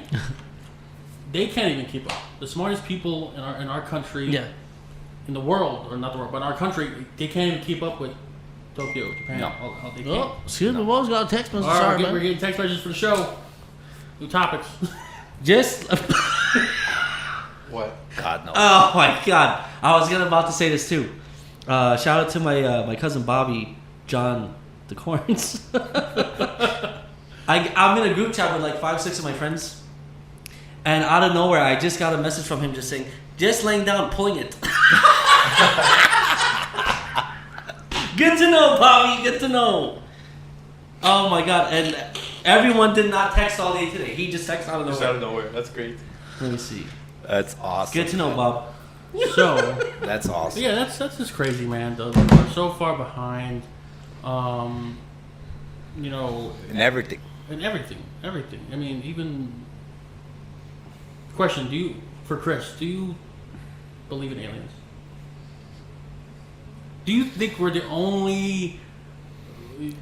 they can't even keep up. The smartest people in our country, Yeah. in the world, or not the world, but in our country, they can't even keep up with Tokyo, Japan. No. They can't. Oh, excuse me, boys, got a text message. All right, Sorry, we're man. getting text messages for the show. New topics. Just. What? God no. Oh my God! I was about to say this too. Shout out to my cousin Bobby, John, the Corns. I'm in a group chat with like 5-6 of my friends, and out of nowhere, I just got a message from him just saying, "Just laying down, pulling it." Good to know, Bobby. Good to know. Oh my God! And everyone did not text all day today. He just texted out of Just nowhere. out of nowhere. That's great. Let me see. That's awesome. Good to know, Bob. So, That's awesome. yeah, that's just crazy, man. We're so far behind. You know, And everything. and everything. I mean, even. Question: Chris? Do you believe in aliens? Do you think we're the only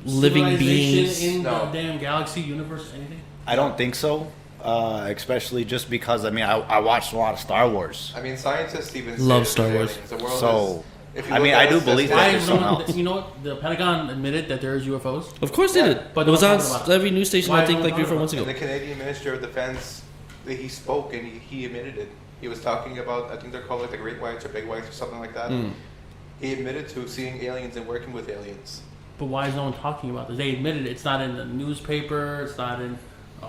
Living civilization beings? in No. the damn galaxy, universe, anything? I don't think so. Especially just because I watched a lot of Star Wars. I mean, scientists even say Love that Star there's Wars. aliens. The world So, is, if you I look mean, at I us do as believe that Why there's is something no one, else. you know what? The Pentagon admitted that there's UFOs. Of course they Yeah, did. but It was no on one talked about every news station, Why I think, no like one 3 or 4 talked months And ago. the Canadian Minister of Defense, he spoke and he admitted it. He was talking about, I think they're called like the Great Whites or Big Whites or something like that. He admitted to seeing aliens and working with aliens. But why is no one talking about this? They admitted it's not in the newspaper. It's not in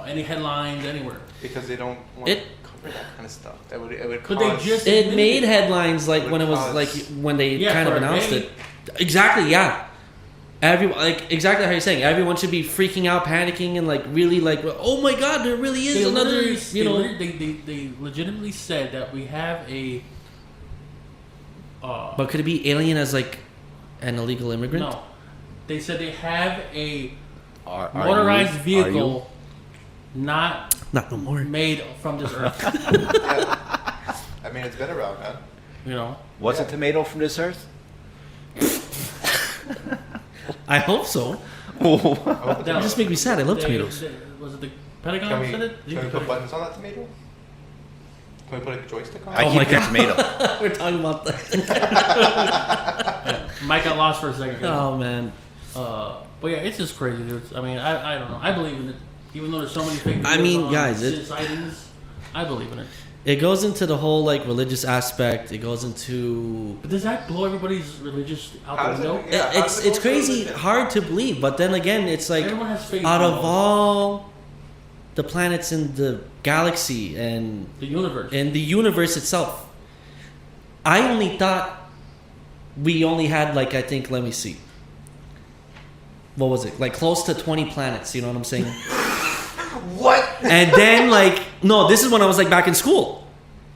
any headlines anywhere. Because they don't want It- to cover that kind of stuff. It would Could they cause, just- It made headlines like Would when it was cause- like when they Yeah, kind of for a announced day. it. Exactly, yeah. Exactly how you're saying. Everyone should be freaking out, panicking, and like really like, oh my God, there really is another. They legitimately said that we have a. But could it be alien as like an illegal immigrant? No, they said they have a Are motorized you- are vehicle not Not no more. made from this earth. I mean, it's been around, man. You know, What's Yeah. a tomato from this earth? I hope so. that It just make me sad. I love tomatoes. Was it the Pentagon Can that said it? we put buttons on that tomato? Can we put a joystick on I it? Oh keep my the God. tomato. We're talking about that. Mike got lost for a second. Oh man. But yeah, it's just crazy, dude. I mean, I don't know. I believe in it, even though there's so many fake. I mean, videos on guys, it- sightings. I believe in it. It goes into the whole like religious aspect. It goes into But does that blow everybody's religious How out does the it- window? yeah, how it's does it it's go to crazy religion? hard to believe, but then again, it's like Everyone has faith. out in of all the planets in the galaxy and the universe. in the universe itself, I only thought we only had like, I think, let me see, what was it, like close to 20 planets, you know what I'm saying? What? And then like, no, this is when I was like back in school,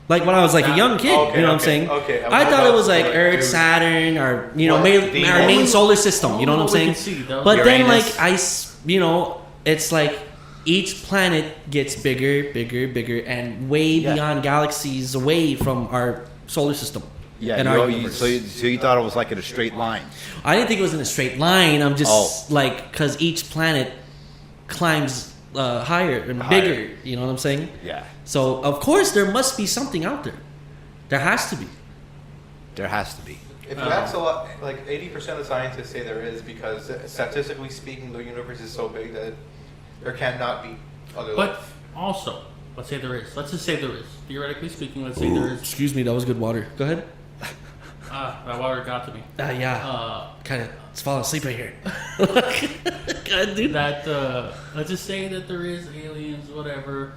like when I was like a young kid, Okay, you know what I'm okay, saying? okay. I thought it was like Dude. Earth, Saturn, or you know, What? maybe The our main only- solar system, you know what I'm What we saying? can see, that was But then Uranus. like you know, it's like each planet gets bigger, and way Yeah. beyond galaxies away from our solar system. Yeah, and our so universe. you thought it was like in a straight line. I didn't think it was in a straight line. I'm just Oh. like, because each planet climbs higher and Higher. bigger. You know what I'm saying? Yeah, So of course there must be something out there. There has to be. there has to be. If you ask a lot, like 80% of scientists say there is, because statistically speaking, the universe is so big that there cannot be other But life. also, let's say there is. Let's just say there is. Theoretically speaking, let's say there is. Excuse me, that was good water. Go ahead. That water got to me. Yeah. Kind of. It's falling asleep right here. God, dude. That let's just say that there is aliens, whatever.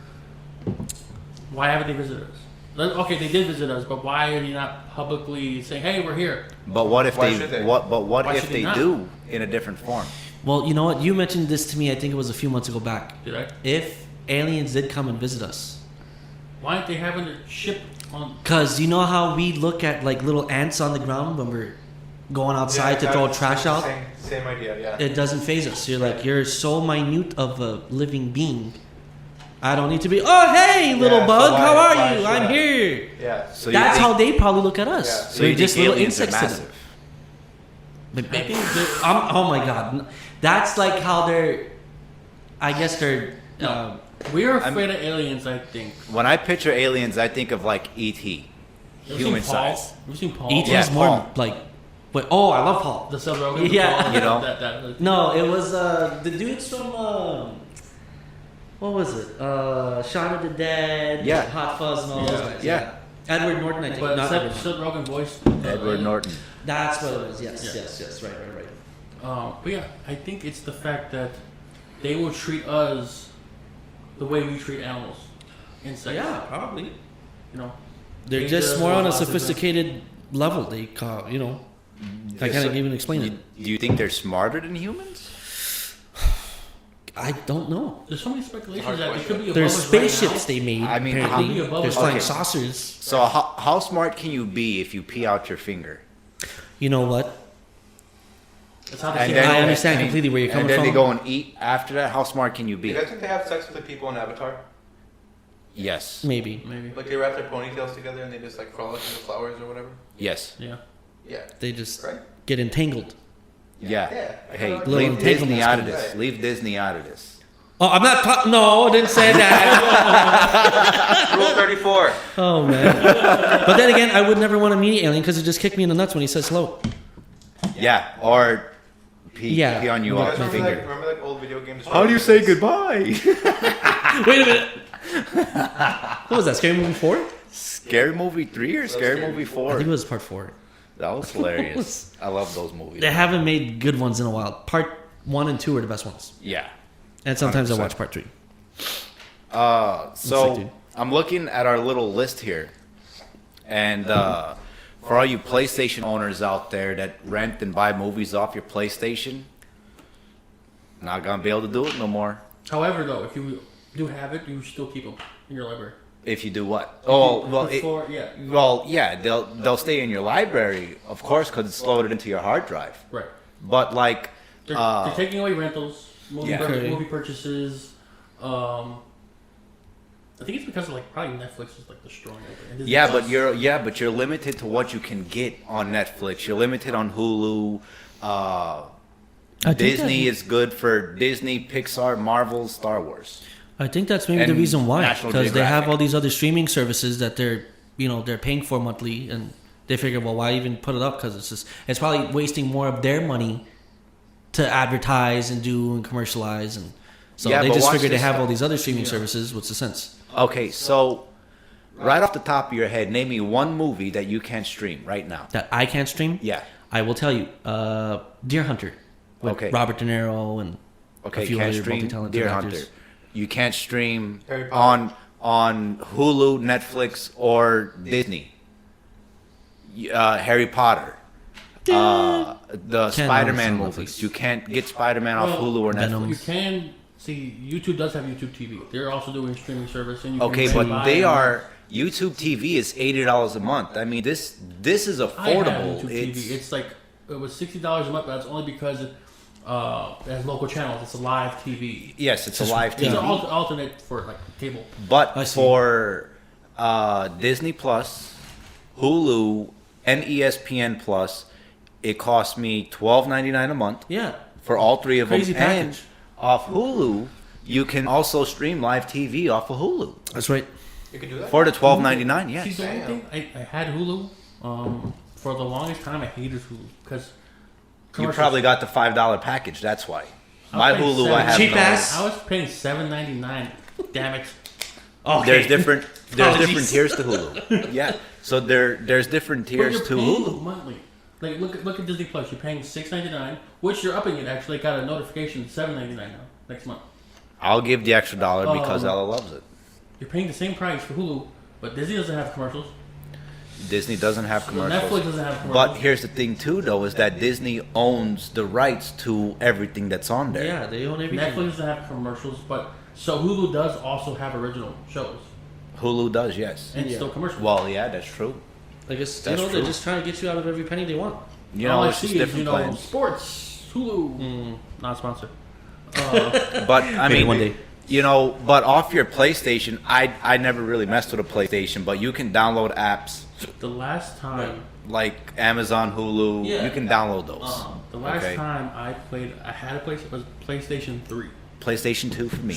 Why haven't they visited us? Okay, they did visit us, but why are they not publicly saying, "Hey, we're here"? But what if Why should they? what Why if should they they not? do in a different form? Well, you know what? You mentioned this to me. I think it was a few months ago back. Did I? If aliens did come and visit us, Why aren't they having a ship on? cause you know how we look at like little ants on the ground when we're going outside to throw that's trash the out. Same idea, yeah. It doesn't phase us. You're like, you're so minute of a living being. I don't need to be. Oh, hey, little so bug, why- how why are you? should I'm I? here. Yeah. So That's you how think, they probably look at us. Yeah. so They're you just think little aliens are insects to them. massive? I think that Oh my god, that's like how they're. I guess they're. we're afraid of aliens. I think. When I picture aliens, I think of like E.T. human size. Have you seen Paul? E.T.'s Yeah, more Paul. like. But I love Paul. The Seth Rogen. Yeah. Paul, You know? No, it was the dudes from what was it? Shaun of the Dead, Yeah. Hot Fuzz, and all those guys. Yeah. Edward Norton, I think. But Not Edward Seth Norton. Rogen voiced Edward Norton. That's what it was. Yeah. Yes. Right. But yeah, I think it's the fact that they will treat us the way we treat animals. Insects. Yeah, probably. You know. They're They just more on a lots of sophisticated level. They call, I can't even explain it. Do you think they're smarter than humans? I don't know. There's so many speculations that it could be above There's us right spaceships now. they made. I mean, apparently. how- There's flying okay. saucers. So how smart can you be if you pee out your finger? You know what? That's how they And say then- I it. understand completely where you're coming And then from. they go and eat after that. How smart can you Do be? you guys think they have sex with the people in Avatar? Yes. Maybe. Maybe. Like they wrap their ponytails together and they just like frolic in the flowers or whatever? Yes. Yeah. Yeah. They just Right? get entangled. Yeah. Yeah. Hey, Little leave Disney entanglements. out of this. Right. Leave Disney out of this. Oh, I'm not. No, I didn't say that. Rule 34. Oh man. But then again, I would never want to meet an alien because it just kicked me in the nuts when he says hello. Yeah. Or pee Yeah. on you You off guys the remember finger. like old video games? goodbye? Wait a minute. What was that? Scary Movie 4? Scary Movie 3 or Scary Movie I 4? think it was part 4. That was hilarious. I love those movies. They haven't made good ones in a while. Part 1 and 2 are the best ones. Yeah. And sometimes I 100%. watch part 3. So sick, dude. I'm looking at our little list here, and for all you PlayStation owners out there that rent and buy movies off your PlayStation, not gonna be able to do it no more. However, though, if you do have it, you still keep them in your library. If you do what? Oh, well, yeah. they'll stay in your library, of course, because it's loaded into your hard drive. Right. But like, They're taking away rentals, Yeah. Okay. movie purchases. I think it's because of like probably Netflix is like destroying it. And Disney Plus. but you're limited to what you can get on Netflix. You're limited on Hulu. I think Disney that- is good for Disney, Pixar, Marvel, Star Wars. I think that's maybe the And reason why. National Because they have Geographic. all these other streaming services that they're paying for monthly, and they figure, well, why even put it up? Because it's probably wasting more of their money to advertise and do and commercialize, and so Yeah, they but just watch figured they this have stuff. all these other streaming services. What's the sense? Okay, so right off the top of your head, name me one movie that you can't stream right now. That I can't stream? Yeah. I will tell you. Deer Hunter. With Okay. Robert De Niro and Okay, a few can't other stream multi-talented Deer actors. Hunter. You can't stream Harry Potter. on Hulu, Netflix, or Disney. Harry Potter. The Spider-Man on movies. Netflix. You can't get Spider-Man off Well, Hulu or Venom. Netflix. You can see YouTube does have YouTube TV. They're also doing streaming service, and you Okay, can but buy they them. are YouTube TV is $80 a month. I mean, this is I have affordable. YouTube TV. It's like it was $60 a month, but that's only because it has local channels. It's a live TV. Yes, it's a live It's TV. an alternate for like cable. But I see. for Disney Plus, Hulu, and ESPN Plus, it costs me $12.99 a month Yeah. for all three of Crazy them. And package. off Hulu, you can also stream live TV off of Hulu That's right. You can do that? for the $12.99. See, Yes. the only thing I had Hulu. For the longest time, I hated Hulu because You probably got the $5 package. That's why. My paying Hulu, I have Cheap no. ass. I was paying $7.99. Damn it! Okay. There's different Apologies. tiers to Hulu. Yeah. So there's different But tiers you're to paying Hulu. monthly. Like look at Disney Plus. You're paying $6.99, which you're upping it. Actually, got a notification $7.99 now next month. I'll give the extra dollar because Um, Ella loves it. You're paying the same price for Hulu, but Disney doesn't have commercials. Disney doesn't have commercials. Netflix doesn't have commercials. But here's the thing too, though, is that Disney owns the rights to everything that's on there. Yeah, they own everything. Netflix doesn't have commercials, but so Hulu does also have original shows Hulu does, yes. and Yeah. still commercials. Well, yeah, that's true. I guess That's they're true. just trying to get you out of every penny they want. You all know, I it's just see is different plans. sports Hulu, not sponsored. But I Maybe mean, one day. you know, but off your PlayStation, I never really messed with a PlayStation, but you can download apps The last time, like Amazon, Hulu. Yeah. You can download those. the last Okay. time I played, I had a PlayStation 3, PlayStation 2 for me.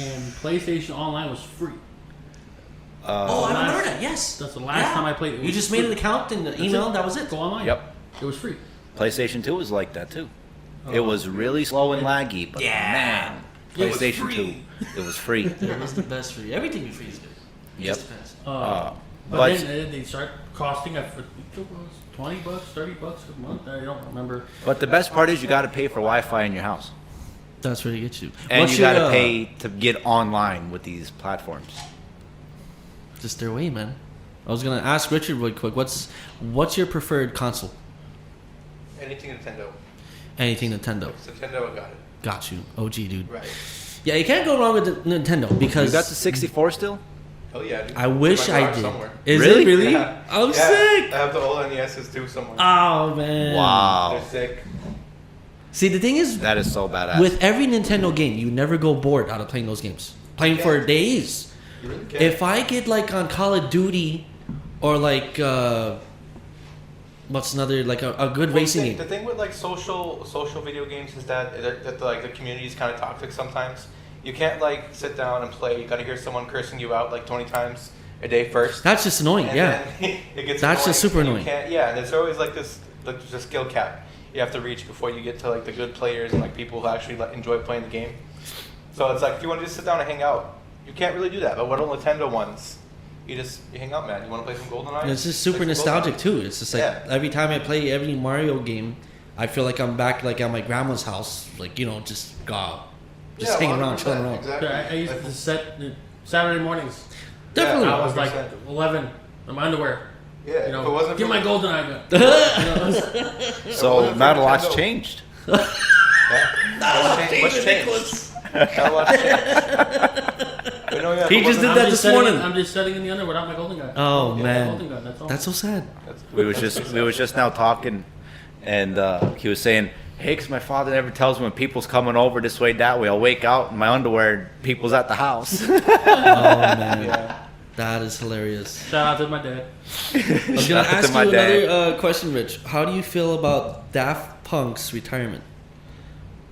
and PlayStation Online was free. I remember that. Yes. That's the last time I played it. You just made an account and an email, and that was it. Go online. Yep. It was free. PlayStation 2 was like that too. It was really slow and laggy, but man, It was PlayStation free. 2, it was free. It was the best free. Everything be free is good. It Yep. just depends. But But- then they start costing, I think it was $20, $30 a month. I don't remember. But the best part is you got to pay for Wi-Fi in your house, That's where they get you. and What's you got your, to pay to get online with these platforms. Just their way, man. I was gonna ask Richard real quick. What's your preferred console? Anything Nintendo. Anything Nintendo. It's Nintendo, I got it. Got you. OG, dude. Right. Yeah, you can't go wrong with the Nintendo because You got the 64 still? Oh yeah. Dude. I wish It's in my I garage did. Somewhere. Is Really? it really? Yeah. I'm Yeah, sick. I have the old NESs too somewhere. Oh man. Wow, They're sick. See, the thing is, that is so badass. with every Nintendo game, you never go bored out of playing those games. Playing for can't. days. You really can't. If I get like on Call of Duty or like what's another like a good racing the game. thing with like social video games is that like the community is kind of toxic sometimes. You can't like sit down and play. You got to hear someone cursing you out like 20 times a day first. That's just annoying. And Yeah. then it gets That's annoying, just super and you annoying. can't- yeah, and there's always like this there's a skill cap you have to reach before you get to like the good players and like people who actually like, enjoy playing the game. So it's like if you want to just sit down and hang out, you can't really do that. But what all Nintendo ones, you hang out, man. You want to play some GoldenEye? And it's just super Play some nostalgic GoldenEye. too. It's just like Yeah. every time I play every Mario game, I feel like I'm back like at my grandma's house, like just Yeah, hanging around, 100%, chilling around. Exactly. I used to set Saturday mornings. Definitely. I was like 100%. 11 in my underwear. Yeah, You if it know, wasn't get for my the- golden eye gun. So not a lot's Nintendo. changed. Yeah. What's changed? Not a lot's changed. But no, yeah, if He it just wasn't- did I'm that just this setting- morning. I'm just sitting in the under without my golden gun. Oh Yeah, man, golden gun, that's all. that's so sad. We was just now talking, and he was saying, "Hey, 'cause my father never tells me when people's coming over this way, that way. I'll wake out in my underwear, and people's at the house." Oh man, Yeah. that is hilarious. Shout out to my dad. I was gonna ask you another question, Rich. How do you feel about Daft Punk's retirement?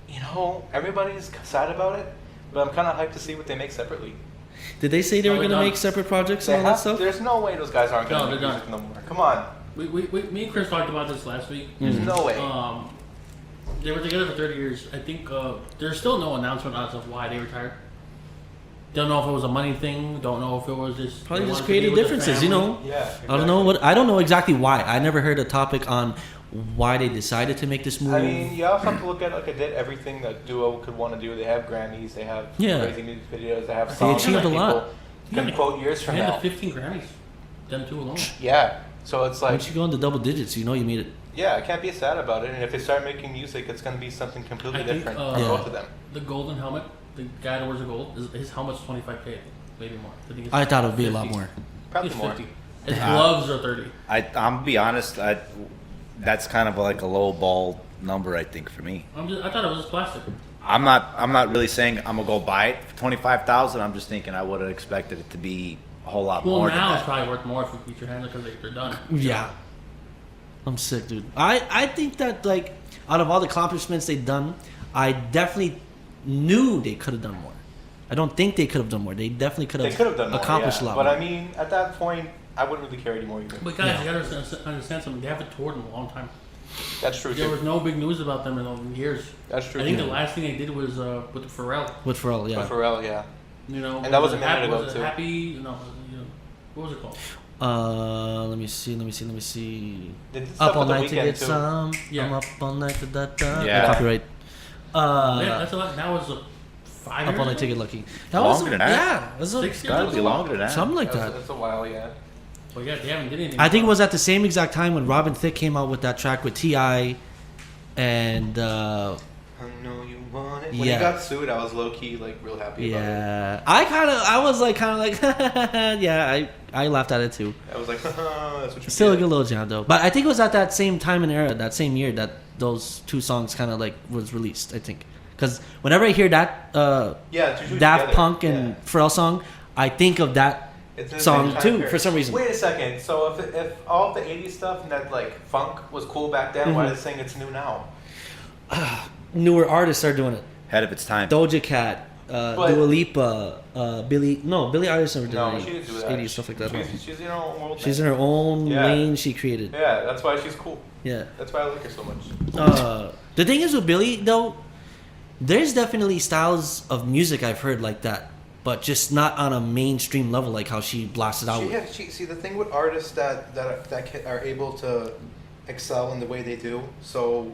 You know, everybody's sad about it, but I'm kind of hyped to see what they make separately. Did they say they were Oh, gonna they're make done. separate projects They and all that have, stuff? there's no way those guys aren't No, going to they're make music no more. Come on. Me and Chris talked about this last week. There's no way. They were together for 30 years. I think there's still no announcement as of why they retired. Don't know if it was a money thing. Don't know if it was just Probably they just wanted to be creative with the differences, you family. know. Yeah. Exactly. I don't know what. I don't know exactly why. I never heard a topic on why they decided to make this move. I mean, you also have to look at like I did everything that duo could want to do. They have Grammys, they have Yeah. crazy music videos, they have They songs achieved that a lot. people can quote years from They had now. the 15 Grammys. Them two alone. Yeah. So it's like, Once you go into double digits, you know you made it. yeah, I can't be sad about it. And if they start making music, it's going to be something completely I think, different yeah. for both of them. The golden helmet. The guy that wears the gold. His helmet's 25K, maybe more. think it's I thought it would be a lot 50. more. Probably It's more. 50. His gloves are 30. I'm gonna be honest. That's kind of like a low ball number, I think, for me. I thought it was just plastic. I'm not really saying I'm gonna go buy it for 25,000. I'm just thinking I would have expected it to be a whole lot Well, more. now than it's that. probably worth more if we feature handler because they're done. Yeah. I'm sick, dude. I think that like out of all the accomplishments they've done, I definitely knew they could have done more. I don't think they could have done more. They definitely could They could have done more, accomplished yeah. a lot But more. I mean, at that point, I wouldn't really care anymore either. But guys, Yeah. you gotta understand something. They haven't toured in a long time. That's true, There was too. no big news about them in years. That's true, I think too. the last thing they did was with Pharrell. With Pharrell, yeah. But Pharrell, yeah. You know, And that was a Happy- minute ago, was it too. Happy, no, what was it called? Let me see. They did Up stuff all with The night to Weeknd, get too. some. Yeah. I'm up all night to da. Yeah. Copyright. Yeah, that's a lot. That was 5 years Up all night ago? to get lucky. That Longer was than that. Yeah, it was 6 years Gotta be ago? longer than that. something like that. That's a while, yeah. Well, yeah, they haven't did anything. I think it was at the same exact time when Robin Thicke came out with that track with T.I. and I know you want it. When Yeah. he got sued, I was low key like real happy about it. yeah, I was like yeah, I laughed at it too. I was like, that's what you Still a get. good little jam though. But I think it was at that same time and era, that same year that those two songs kind of like was released. I think because whenever I hear that Yeah, it's usually Daft together. Punk and Yeah. Pharrell song, I think of that It's in the song same time too period. for some reason. Wait a second. So if all of the '80s stuff and that like funk was cool back then, why Mhm. are they saying it's new now? Newer artists are doing it. Ahead of its time. Doja Cat, Dua Lipa, Billie Eilish never did No, any she didn't do that. 80s stuff like that. She's in her own world. She's in her own Yeah. lane she created. Yeah, that's why she's cool. Yeah. That's why I like her so much. The thing is with Billie, though, there's definitely styles of music I've heard like that, but just not on a mainstream level like how she blasted out. See, the thing with artists that are able to excel in the way they do, so,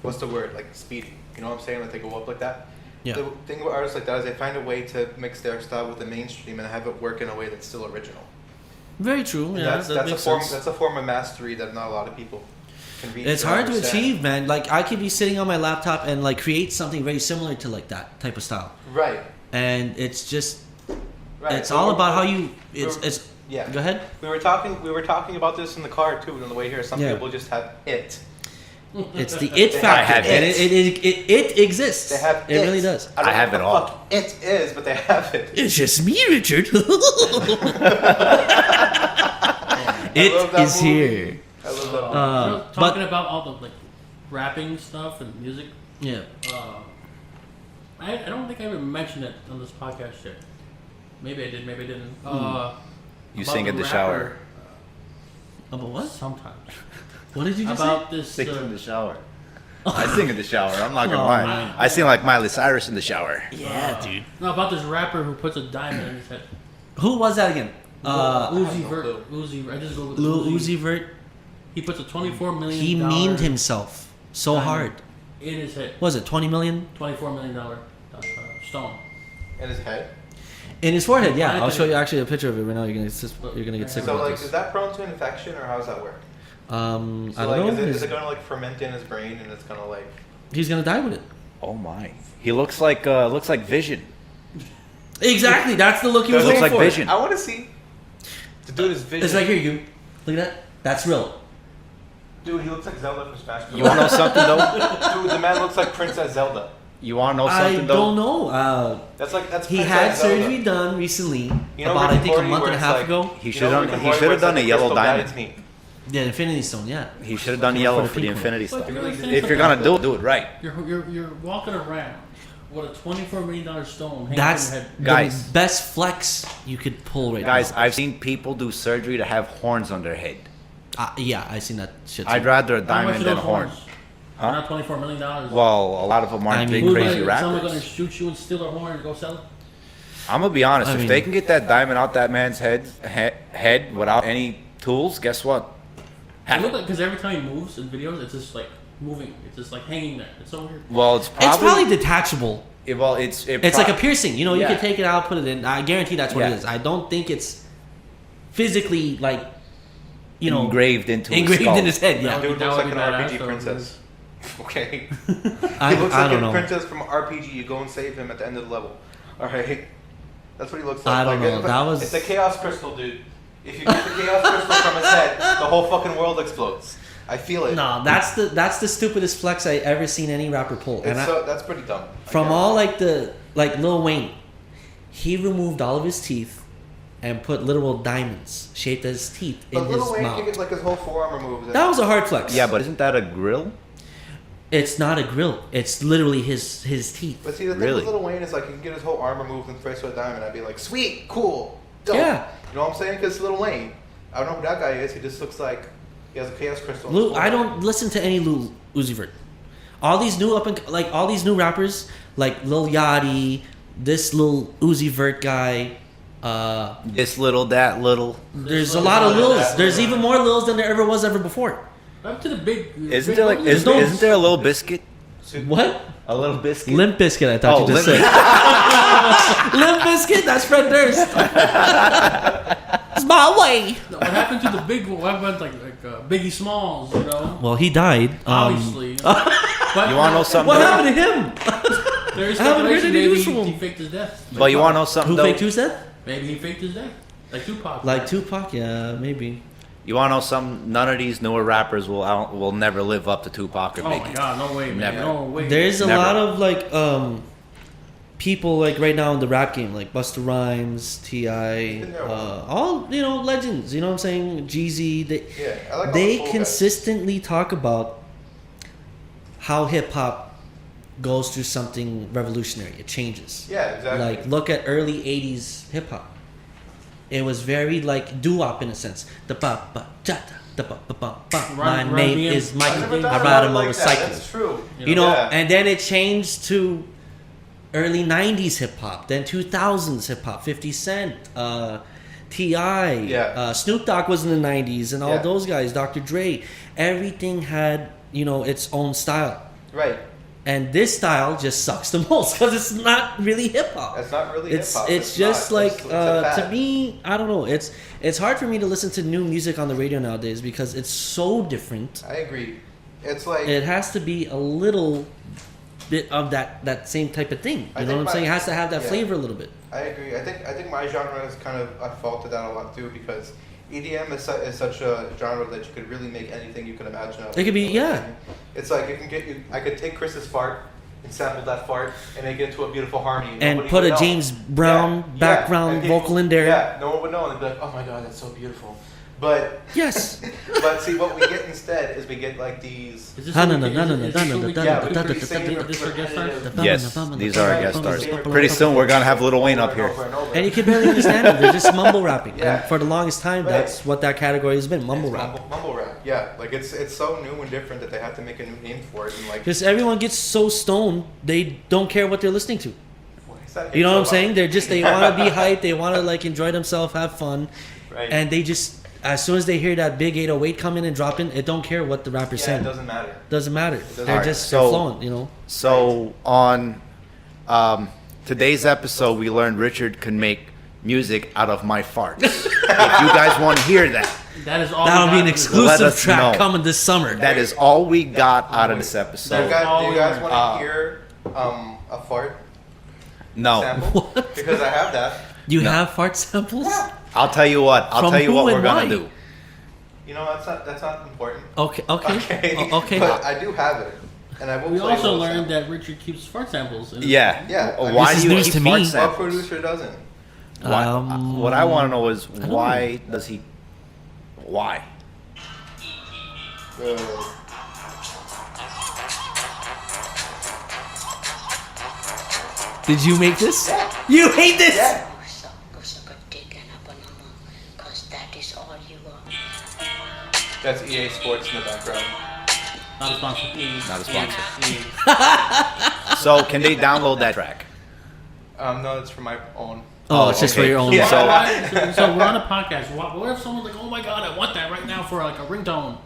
what's the word? Like speedy. You know what I'm saying? Like they go up like that. Yeah. The thing with artists like that is they find a way to mix their style with the mainstream and have it work in a way that's still original. Very true. And Yeah, that's that a makes form. sense. That's a form of mastery that not a lot of people can reach. It's or hard to understand. achieve, man. Like I could be sitting on my laptop and like create something very similar to like that type of style, Right. and it's just Right. it's So all we're- about how you. we're- It's Yeah. Go ahead. We were talking about this in the car too on the way here. Some Yeah. people just have it. It's the it factor, have and it. it exists. They have it really does. I don't I have know it what all. the fuck it is, but they have it. It's just me, Richard. I love It that is movie. here. I love that. Talking about all the like rapping stuff and music. Yeah. I don't think I ever mentioned it on this podcast yet. Maybe I did, maybe I didn't. You About sing in the rapper, shower. About what? Sometimes. What did you just About this. Sing in the shower. I sing in the shower. I'm not gonna Oh, lie. man. I sing like Miley Cyrus in the shower. Yeah, dude. No, about this rapper who puts a diamond in his head. Who was that again? Uzi no Vert. clue. Uzi. I just googled Lil Uzi Vert. He puts a $24 million. He memed himself so diamond hard. in his head. Was it 20 million? $24 million stone. In his head. In his forehead, yeah. I I'll think- show you actually a picture of it right now. You're gonna get sick So about like, is this. that prone to infection or how does that work? I So don't like, know. is it gonna like ferment in his brain and it's gonna like? He's gonna die with it. Oh my. He looks like Vision. Exactly. That's the look he was Looks looking like for. Vision. I want to see. The dude is vision. It's like here, you look at that. That's real. Dude, he looks like Zelda from Smash Bros. You wanna know something though? Dude, the man looks like Princess Zelda. You wanna know I something though? don't know. That's He Princess had Zelda. surgery done recently, You know about Rick I think a and Morty month where and a it's half like- ago. He You should know have Rick done. and He Morty should where have it's done a like yellow crystal diamond. guides me. Yeah, Infinity Stone. Yeah. He should have done For yellow the for the pink one. Infinity But Stone. you're really saying If you're something gonna do it right. You're walking around with a $24 million stone hanging That's from your head. the Guys. best flex you could pull right Guys, now. I've seen people do surgery to have horns on their head. Yeah, I seen that shit. I'd Too. rather a How much diamond are than a those horn. horns? Huh? Not $24 million. Well, a lot of them aren't I big mean- crazy Someone gonna rappers. shoot you and steal a horn and go sell it? I'm gonna be honest. I If mean- they can get that diamond out that man's head without any tools, guess what? It look like because every time he moves in videos, it's just like moving. It's just like hanging there. It's so weird. Well, it's It's probably probably. detachable. It's Like a piercing. You know, you Yeah. can take it out, put it in. I guarantee that's what Yeah. it is. I don't think it's physically like, you know, engraved into his engraved skull. in his head. Yeah. Dude That looks would like be an badass, RPG though. princess. Okay. I He looks I like don't a know. princess from RPG. You go and save him at the end of the level. All right. That's what he looks like. I don't know. That was- It's a chaos crystal, dude. If you get the chaos crystal from his head, the whole fucking world explodes. I feel it. No, that's the stupidest flex I ever seen any rapper pull. And That's pretty dumb. from all like Lil Wayne, he removed all of his teeth and put literal diamonds shaped as teeth in But his Lil Wayne mouth. can get like his whole forearm removed. That was a hard flex. Yeah, but isn't that a grill? It's not a grill. It's literally his teeth. But see, the thing Really? with Lil Wayne is like, he can get his whole arm removed and face with a diamond. I'd be like, sweet, cool, dope. Yeah. You know what I'm saying? Because Lil Wayne, I don't know who that guy is. He just looks like he has a chaos crystal. in his Lil, I don't listen to any Lil Uzi Vert. All these new all these new rappers like Lil Yachty, this Lil Uzi Vert guy. This little, that little. There's a lot of Lil- Lils. There's even more Lils than there ever was ever before. Up to the big. Isn't big there like? ones. Isn't there a little biscuit? What? A little biscuit. Limp Bizkit, I thought Oh, you just Limp said. Limp Bizkit, that's Fred Durst. It's my way. No, what happened to the big one? What happened like Biggie Smalls? You know, Well, he died. obviously. But You want to know something? What though? happened to him? There's I haven't heard speculation any maybe news from him. he faked his death. But you want to know something? Who though? faked who's dead? Maybe he faked his death, like Tupac. Like Tupac? Yeah, maybe. You want to know something? None of these newer rappers will never live up to Tupac or Oh my Biggie. god, no way, man. Never. No way. There's a Never. lot of like people like right now in the rap game, like Busta Rhymes, T.I., Been there a while. all legends. You know what I'm saying? Jeezy. Yeah, I like all They the cool consistently talk about how hip hop goes through something revolutionary. It changes. Yeah, exactly. Like, look at early 80s hip hop. It was very like doo-wop in a sense. The ba ba ja da, the ba ba ba ba. My name is Michael. I ride a motorcycle. That's true. You know, and then it changed to early 90s hip hop, then 2000s hip hop, 50 Cent, T.I., Snoop Dogg was in the 90s, and all those guys, Dr. Dre. Everything had, you know, its own style. Right. And this style just sucks the most because it's not really hip hop. It's not really hip hop. It's just not. Like to me, I don't know. It's hard for me to listen to new music on the radio nowadays because it's so different. I agree. It's like it has to be a little bit of that same type of thing. You know what I'm saying? It has to have that flavor a little bit. I agree. I think my genre is kind of at fault to that a lot too because EDM is such a genre that you could really make anything you can imagine. It could be It's like it can get you. I could take Chris's fart and sample that fart and make it into a beautiful harmony. And put a James Brown background vocal in there. Yeah, no one would know. And they'd be like, "Oh my God, that's so beautiful." But yes. But see, what we get instead is we get like these. Yes, these are our guest stars. Pretty soon we're gonna have Lil Wayne up here. And you can barely understand them. They're just mumble rapping. And for the longest time, that's what that category has been, mumble rap. Mumble rap, yeah. Like it's so new and different that they have to make a new name for it. And like, because everyone gets so stoned, they don't care what they're listening to. You know what I'm saying? They want to be hyped. They want to like enjoy themselves, have fun, and they just. As soon as they hear that big 808 come in and drop in, it don't care what the rapper's saying. It doesn't matter. They're just flowing, you know. So on today's episode, we learned Richard can make music out of my farts. If you guys want to hear that, that'll be an exclusive track coming this summer. That is all we got out of this episode. Do you guys want to hear a fart? No. Sample? Because I have that. You have fart samples? Yeah. I'll tell you what. We're gonna do. You know, that's not important. Okay. But I do have it, and I will. We also learned that Richard keeps fart samples. Yeah. Why do you keep fart samples? What producer doesn't? What I want to know is why does he? Why? Did you make this? Yeah. You hate this? Yeah. That's EA Sports in the background. Not a sponsor. Not a sponsor. So can they download that track? No, it's for my own. Oh, it's just for your own. Yeah. So we're on a podcast. What if someone's like, "Oh my God, I want that right now for like a ringtone"?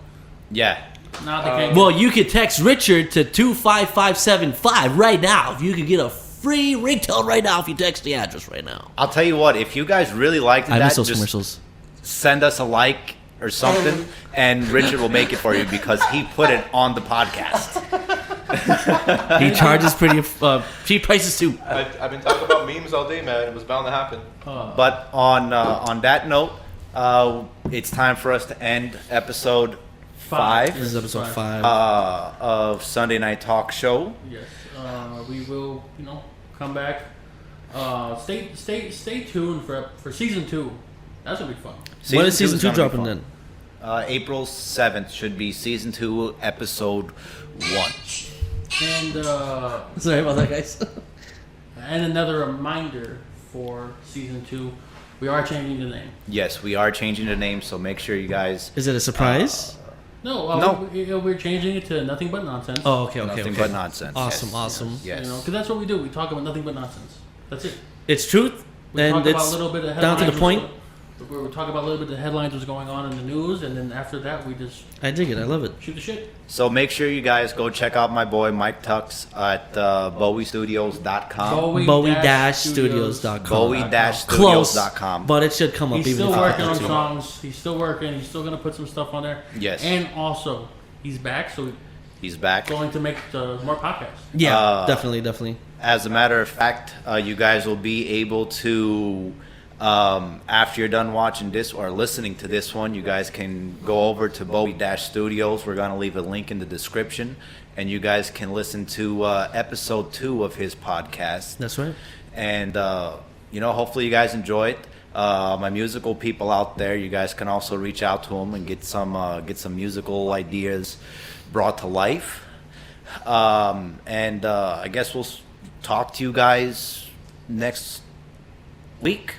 Yeah. Now they can't. Well, you could text Richard to 25575 right now. If you could get a free ringtone right now, if you text the address right now. I'll tell you what. If you guys really liked that, miss those just commercials. Send us a like or something, and Richard will make it for you because he put it on the podcast. He charges pretty cheap prices too. I've been talking about memes all day, man. It was bound to happen. But on that note, it's time for us to end episode 5. This is episode 5 of Sunday Night Talk Show. Yes, we will, come back. Stay tuned for season 2. That's gonna be fun. When is season 2 dropping then? April 7th should be season 2, episode 1. And sorry about that, guys. And another reminder for season 2, we are changing the name. Yes, we are changing the name, so make sure you guys. Is it a surprise? No. We're changing it to Nothing But Nonsense. Oh, okay. Nothing but nonsense. Awesome. Yes. Because that's what we do. We talk about nothing but nonsense. That's it. It's truth, We and talk about it's a little bit of down to the point. We're talking about a little bit of the headlines, what's going on in the news, and then after that, we just I dig it. I love it. shoot the shit. So make sure you guys go check out my boy Mike Tux at BowieStudios.com. Bowie-studios.com. Bowie-studios.com. But it should come up He's even still if working you on don't. songs. He's still working. He's still gonna put some stuff on there. Yes. And also, he's back, so He's back. going to make more podcasts. Yeah, definitely. As a matter of fact, you guys will be able to, after you're done watching this or listening to this one, you guys can go over to Bowie-Studios. We're going to leave a link in the description, and you guys can listen to episode 2 of his podcast. That's right. And, hopefully you guys enjoy it. My musical people out there, you guys can also reach out to them and get some musical ideas brought to life. And I guess we'll talk to you guys next week.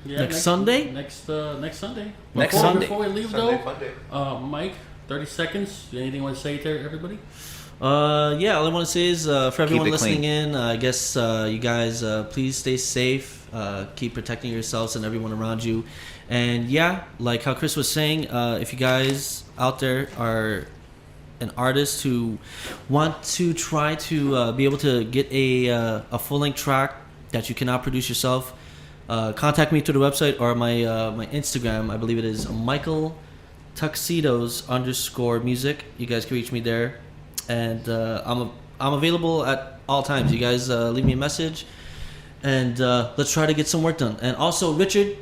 Yeah, Next Sunday? Next Sunday. Next Sunday. Before we leave, Sunday though, fun day. Mike, 30 seconds. Anything you want to say to everybody? Yeah, all I want to say is for everyone it listening clean. in, I guess you guys please stay safe, keep protecting yourselves and everyone around you, and yeah, like how Chris was saying, if you guys out there are an artist who want to try to be able to get a full-length track that you cannot produce yourself, contact me through the website or my Instagram. I believe it is Michael Tuxedos _music. You guys can reach me there. And I'm available at all times. You guys leave me a message, and let's try to get some work done. And also, Richard,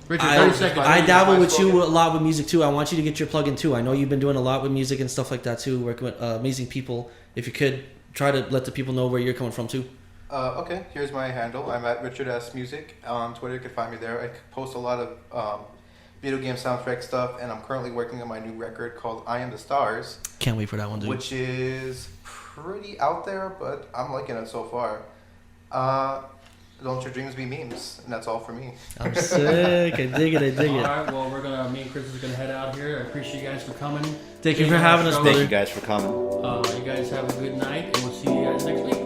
30 seconds. I dabble with you a lot with music too. I want you to get your plug in too. I know you've been doing a lot with music and stuff like that too, working with amazing people. If you could try to let the people know where you're coming from too. Okay, here's my handle. I'm at RichardSMusic on Twitter. You can find me there. I post a lot of video game soundtrack stuff, and I'm currently working on my new record called I Am the Stars. Can't wait for that one, dude. Which is pretty out there, but I'm liking it so far. Don't your dreams be memes, and that's all for me. I'm sick. I dig it. All right, well, me and Chris is going to head out here. I appreciate you guys for coming. Thank you for having us, brother. Thank you guys for coming. You guys have a good night, and we'll see you guys next week.